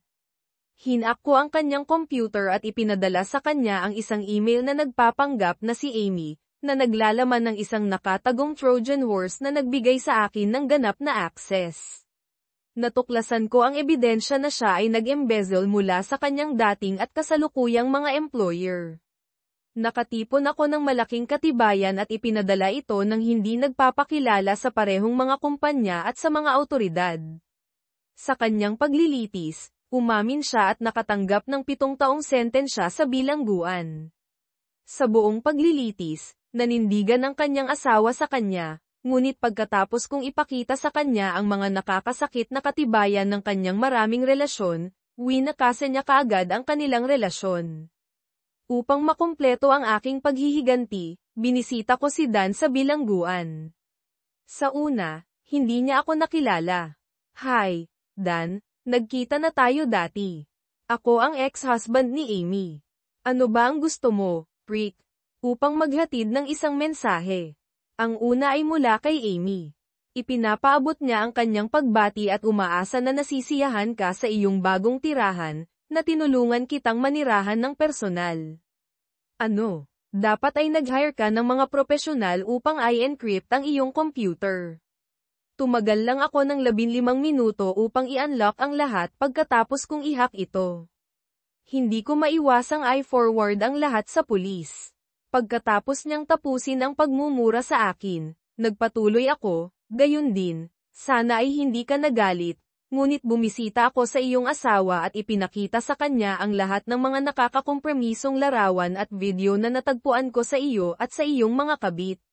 S1: Hinak ko ang kanyang computer at ipinadala sa kanya ang isang email na nagpapanggap na si Amy, na naglalaman ng isang nakatagong Trojan horse na nagbigay sa akin ng ganap na access. Natuklasan ko ang ebidensya na siya ay nag-embezzle mula sa kanyang dating at kasalukuyang mga employer. Nakatipon ako ng malaking katibayan at ipinadala ito ng hindi nagpapakilala sa parehong mga kumpanya at sa mga awtoridad. Sa kanyang paglilitis, umamin siya at nakatanggap ng 7 taong sentensya sa bilangguan. Sa buong paglilitis, nanindigan ang kanyang asawa sa kanya, ngunit pagkatapos kong ipakita sa kanya ang mga nakakasakit na katibayan ng kanyang maraming relasyon, winakasa niya kaagad ang kanilang relasyon. Upang makumpleto ang aking paghihiganti, binisita ko si Dan sa bilangguan. Sa una, hindi niya ako nakilala. Hi, Dan, nagkita na tayo dati. Ako ang ex-husband ni Amy. Ano ba ang gusto mo, prick? Upang maghatid ng isang mensahe. Ang una ay mula kay Amy. Ipinapaabot niya ang kanyang pagbati at umaasa na nasisiyahan ka sa iyong bagong tirahan, na tinulungan kitang manirahan ng personal. Ano? Dapat ay nag-hire ka ng mga profesional upang i-encrypt ang iyong computer. Tumagal lang ako ng 15 minuto upang i-unlock ang lahat pagkatapos kong i-hack ito. Hindi ko maiwasang i-forward ang lahat sa pulis. Pagkatapos niyang tapusin ang pagmumura sa akin, nagpatuloy ako, gayon din, sana ay hindi ka nagalit, ngunit bumisita ako sa iyong asawa at ipinakita sa kanya ang lahat ng mga nakakakompromisong larawan at video na natagpuan ko sa iyo at sa iyong mga kabit.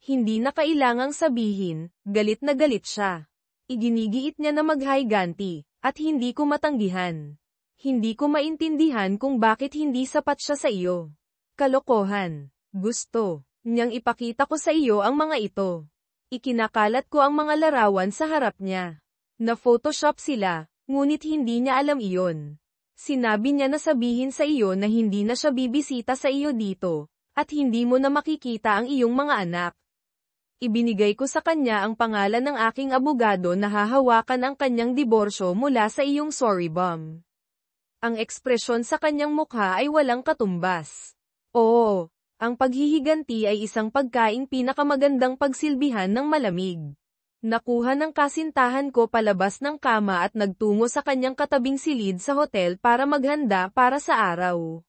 S1: Hindi na kailangang sabihin, galit na galit siya. Iginigiit niya na maghayganti, at hindi ko matanggihan. Hindi ko maintindihan kung bakit hindi sapat siya sa iyo. Kalokohan. Gusto niyang ipakita ko sa iyo ang mga ito. Ikinakalat ko ang mga larawan sa harap niya. Na-photoshop sila, ngunit hindi niya alam iyon. Sinabi niya na sabihin sa iyo na hindi na siya bibisita sa iyo dito, at hindi mo na makikita ang iyong mga anak. Ibinigay ko sa kanya ang pangalan ng aking abogado na hahawakan ang kanyang diborsyo mula sa iyong sorry bomb. Ang ekspresyon sa kanyang mukha ay walang katumbas. Oo, ang paghihiganti ay isang pagkaing pinakamagandang pagsilbihan ng malamig. Nakuha ng kasintahan ko palabas ng kama at nagtungo sa kanyang katabing silid sa hotel para maghanda para sa araw.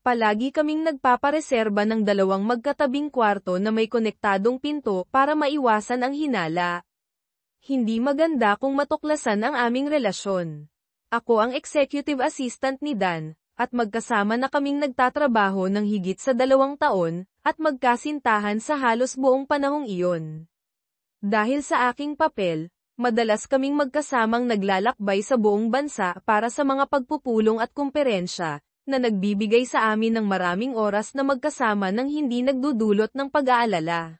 S1: Palagi kaming nagpapareserba ng dalawang magkatabing kwarto na may konektadong pinto para maiwasan ang hinala. Hindi maganda kung matuklasan ang aming relasyon. Ako ang executive assistant ni Dan, at magkasama na kaming nagtatrabaho ng higit sa 2 taon, at magkasintahan sa halos buong panahong iyon. Dahil sa aking papel, madalas kaming magkasamang naglalakbay sa buong bansa para sa mga pagpupulong at kumperensya, na nagbibigay sa amin ng maraming oras na magkasama nang hindi nagdudulot ng pag-aalala.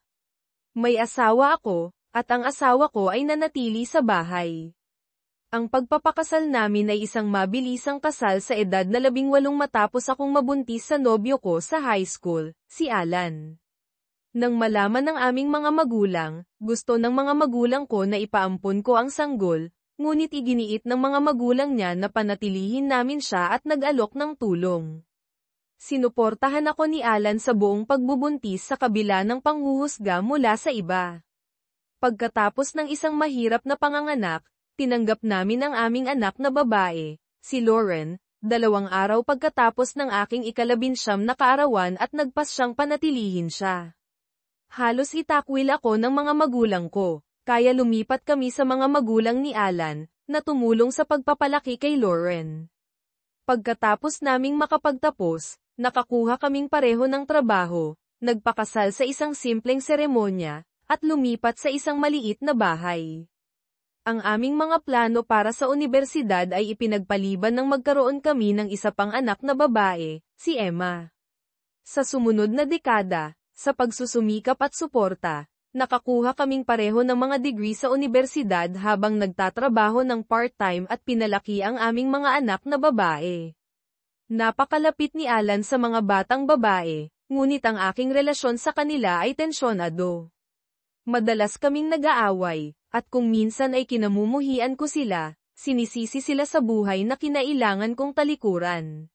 S1: May asawa ako, at ang asawa ko ay nanatili sa bahay. Ang pagpapakasal namin ay isang mabilisang kasal sa edad na 18 matapos akong mabuntis sa nobyo ko sa high school, si Alan. Nang malaman ng aming mga magulang, gusto ng mga magulang ko na ipaampon ko ang sanggol, ngunit iginiit ng mga magulang niya na panatilihin namin siya at nag-alok ng tulong. Sinuportahan ako ni Alan sa buong pagbubuntis sa kabila ng panghuhusga mula sa iba. Pagkatapos ng isang mahirap na panganganak, tinanggap namin ang aming anak na babae, si Lauren, 2 araw pagkatapos ng aking ika-19 na kaarawan at nagpas siyang panatilihin siya. Halos itakwil ako ng mga magulang ko. Kaya lumipat kami sa mga magulang ni Alan, na tumulong sa pagpapalaki kay Lauren. Pagkatapos naming makapagtapos, nakakuha kaming pareho ng trabaho, nagpakasal sa isang simpleng seremonya, at lumipat sa isang maliit na bahay. Ang aming mga plano para sa unibersidad ay ipinagpaliban ng magkaroon kami ng isa pang anak na babae, si Emma. Sa sumunod na dekada, sa pagsusumikap at suporta, nakakuha kaming pareho ng mga degree sa unibersidad habang nagtatrabaho ng part-time at pinalaki ang aming mga anak na babae. Napakalapit ni Alan sa mga batang babae, ngunit ang aking relasyon sa kanila ay tensyonado. Madalas kaming nag-aaway, at kung minsan ay kinamumuhian ko sila, sinisisi sila sa buhay na kinailangan kong talikuran.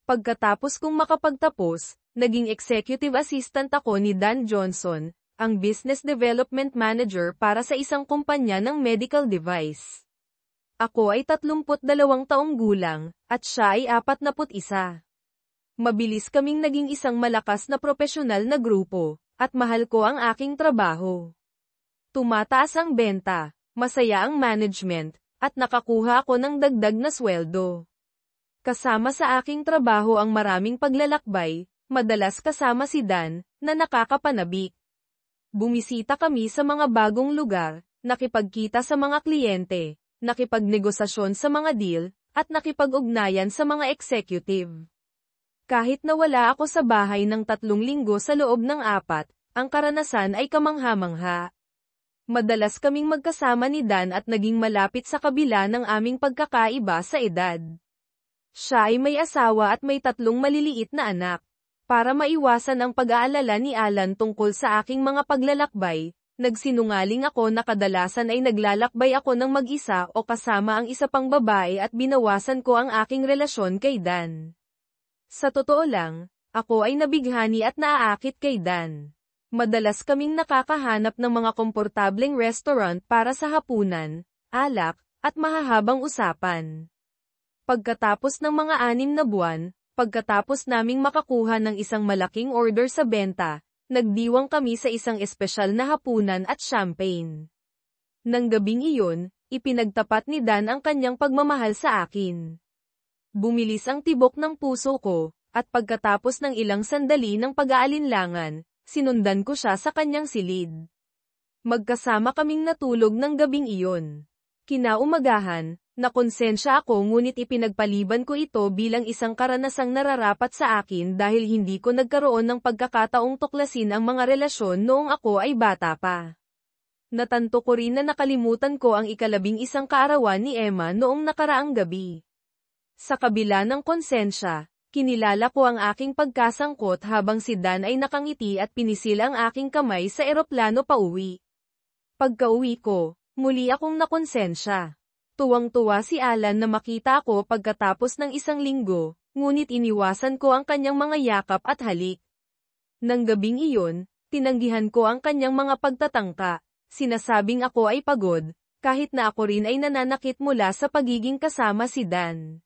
S1: Pagkatapos kong makapagtapos, naging executive assistant ako ni Dan Johnson, ang Business Development Manager para sa isang kumpanya ng medical device. Ako ay 32 taong gulang, at siya ay 41. Mabilis kaming naging isang malakas na propesyonal na grupo, at mahal ko ang aking trabaho. Tumataas ang benta, masaya ang management, at nakakuha ako ng dagdag na sweldo. Kasama sa aking trabaho ang maraming paglalakbay, madalas kasama si Dan, na nakakapanabik. Bumisita kami sa mga bagong lugar, nakipagkita sa mga kliyente, nakipagnegosasyon sa mga deal, at nakipag-ugnayan sa mga executive. Kahit na wala ako sa bahay ng 3 linggo sa loob ng 4, ang karanasan ay kamangha-mangha. Madalas kaming magkasama ni Dan at naging malapit sa kabila ng aming pagkakaiba sa edad. Siya ay may asawa at may 3 maliliit na anak. Para maiwasan ang pag-aalala ni Alan tungkol sa aking mga paglalakbay, nagsinungaling ako na kadalasan ay naglalakbay ako ng mag-isa o kasama ang isa pang babae at binawasan ko ang aking relasyon kay Dan. Sa totoo lang, ako ay nabighani at naaakit kay Dan. Madalas kaming nakakahanap ng mga komportableng restaurant para sa hapunan, alak, at mahahabang usapan. Pagkatapos ng mga 6 na buwan, pagkatapos naming makakuha ng isang malaking order sa benta, nagdiwang kami sa isang espesyal na hapunan at champagne. Nang gabing iyon, ipinagtapat ni Dan ang kanyang pagmamahal sa akin. Bumilis ang tibok ng puso ko, at pagkatapos ng ilang sandali ng pag-aalinlangan, sinundan ko siya sa kanyang silid. Magkasama kaming natulog ng gabing iyon. Kinaumagahan, nakonsensya ako ngunit ipinagpaliban ko ito bilang isang karanasang nararapat sa akin dahil hindi ko nagkaroon ng pagkakataong tuklasin ang mga relasyon noong ako ay bata pa. Natanto ko rin na nakalimutan ko ang ika-11 kaarawan ni Emma noong nakaraang gabi. Sa kabila ng konsensya, kinilala ko ang aking pagkasangkot habang si Dan ay nakangiti at pinisil ang aking kamay sa eroplano pauwi. Pagka-uwi ko, muli akong nakonsensya. Tuwang-tuwa si Alan na makita ako pagkatapos ng 1 linggo, ngunit iniwasan ko ang kanyang mga yakap at halik. Nang gabing iyon, tinanggihan ko ang kanyang mga pagtatangka, sinasabing ako ay pagod, kahit na ako rin ay nananakit mula sa pagiging kasama si Dan.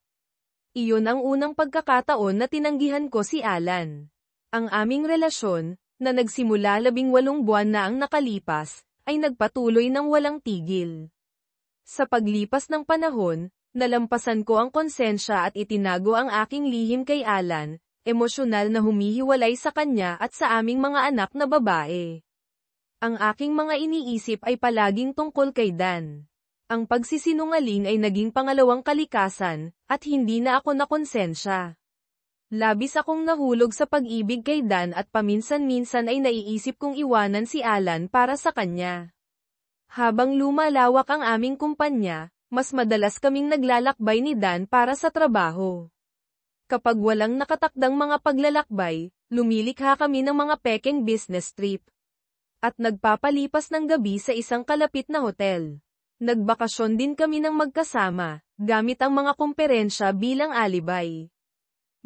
S1: Iyon ang unang pagkakataon na tinanggihan ko si Alan. Ang aming relasyon, na nagsimula 18 buwan na ang nakalipas, ay nagpatuloy ng walang tigil. Sa paglipas ng panahon, nalampasan ko ang konsensya at itinago ang aking lihim kay Alan, emosyonal na humihiwalay sa kanya at sa aming mga anak na babae. Ang aking mga iniisip ay palaging tungkol kay Dan. Ang pagsisinungaling ay naging pangalawang kalikasan, at hindi na ako nakonsensya. Labis akong nahulog sa pag-ibig kay Dan at paminsan-minsan ay naiisip kong iwanan si Alan para sa kanya. Habang lumalawak ang aming kumpanya, mas madalas kaming naglalakbay ni Dan para sa trabaho. Kapag walang nakatakdang mga paglalakbay, lumilikha kami ng mga pekeng business trip. At nagpapalipas ng gabi sa isang kalapit na hotel. Nagbakasyon din kami ng magkasama, gamit ang mga komperensya bilang alibay.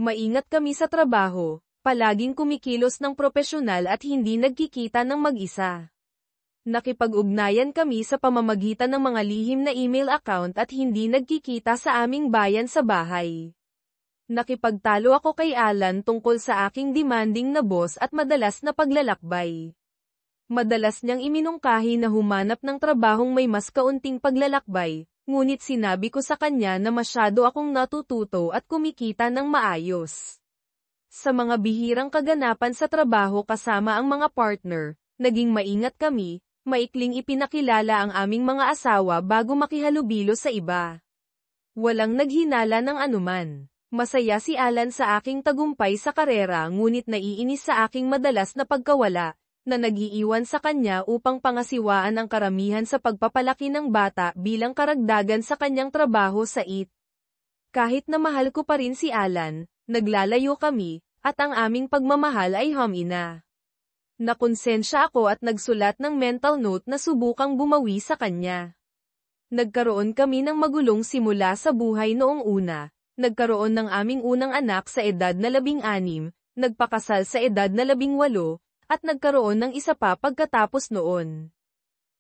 S1: Maingat kami sa trabaho, palaging kumikilos ng propesyonal at hindi nagkikita ng mag-isa. Nakipag-ugnayan kami sa pamamagitan ng mga lihim na email account at hindi nagkikita sa aming bayan sa bahay. Nakipagtalo ako kay Alan tungkol sa aking demanding na boss at madalas na paglalakbay. Madalas niyang iminungkahi na humanap ng trabahong may mas kaunting paglalakbay, ngunit sinabi ko sa kanya na masyado akong natututo at kumikita ng maayos. Sa mga bihirang kaganapan sa trabaho kasama ang mga partner, naging maingat kami, maikling ipinakilala ang aming mga asawa bago makihalubilo sa iba. Walang naghinala ng anuman. Masaya si Alan sa aking tagumpay sa karera ngunit naiinis sa aking madalas na pagkawala, na nag-iiwan sa kanya upang pangasiwaan ang karamihan sa pagpapalaki ng bata bilang karagdagan sa kanyang trabaho sa IT. Kahit na mahal ko pa rin si Alan, naglalayo kami, at ang aming pagmamahal ay humina. Nakonsensya ako at nagsulat ng mental note na subukang bumawi sa kanya. Nagkaroon kami ng magulong simula sa buhay noong una, nagkaroon ng aming unang anak sa edad na 16, nagpakasal sa edad na 18, at nagkaroon ng isa pa pagkatapos noon.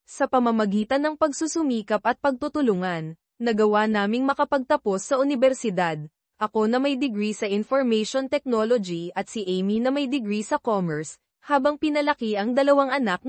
S1: Sa pamamagitan ng pagsusumikap at pagtutulungan, nagawa naming makapagtapos sa unibersidad, ako na may degree sa Information Technology at si Amy na may degree sa Commerce, habang pinalaki ang dalawang anak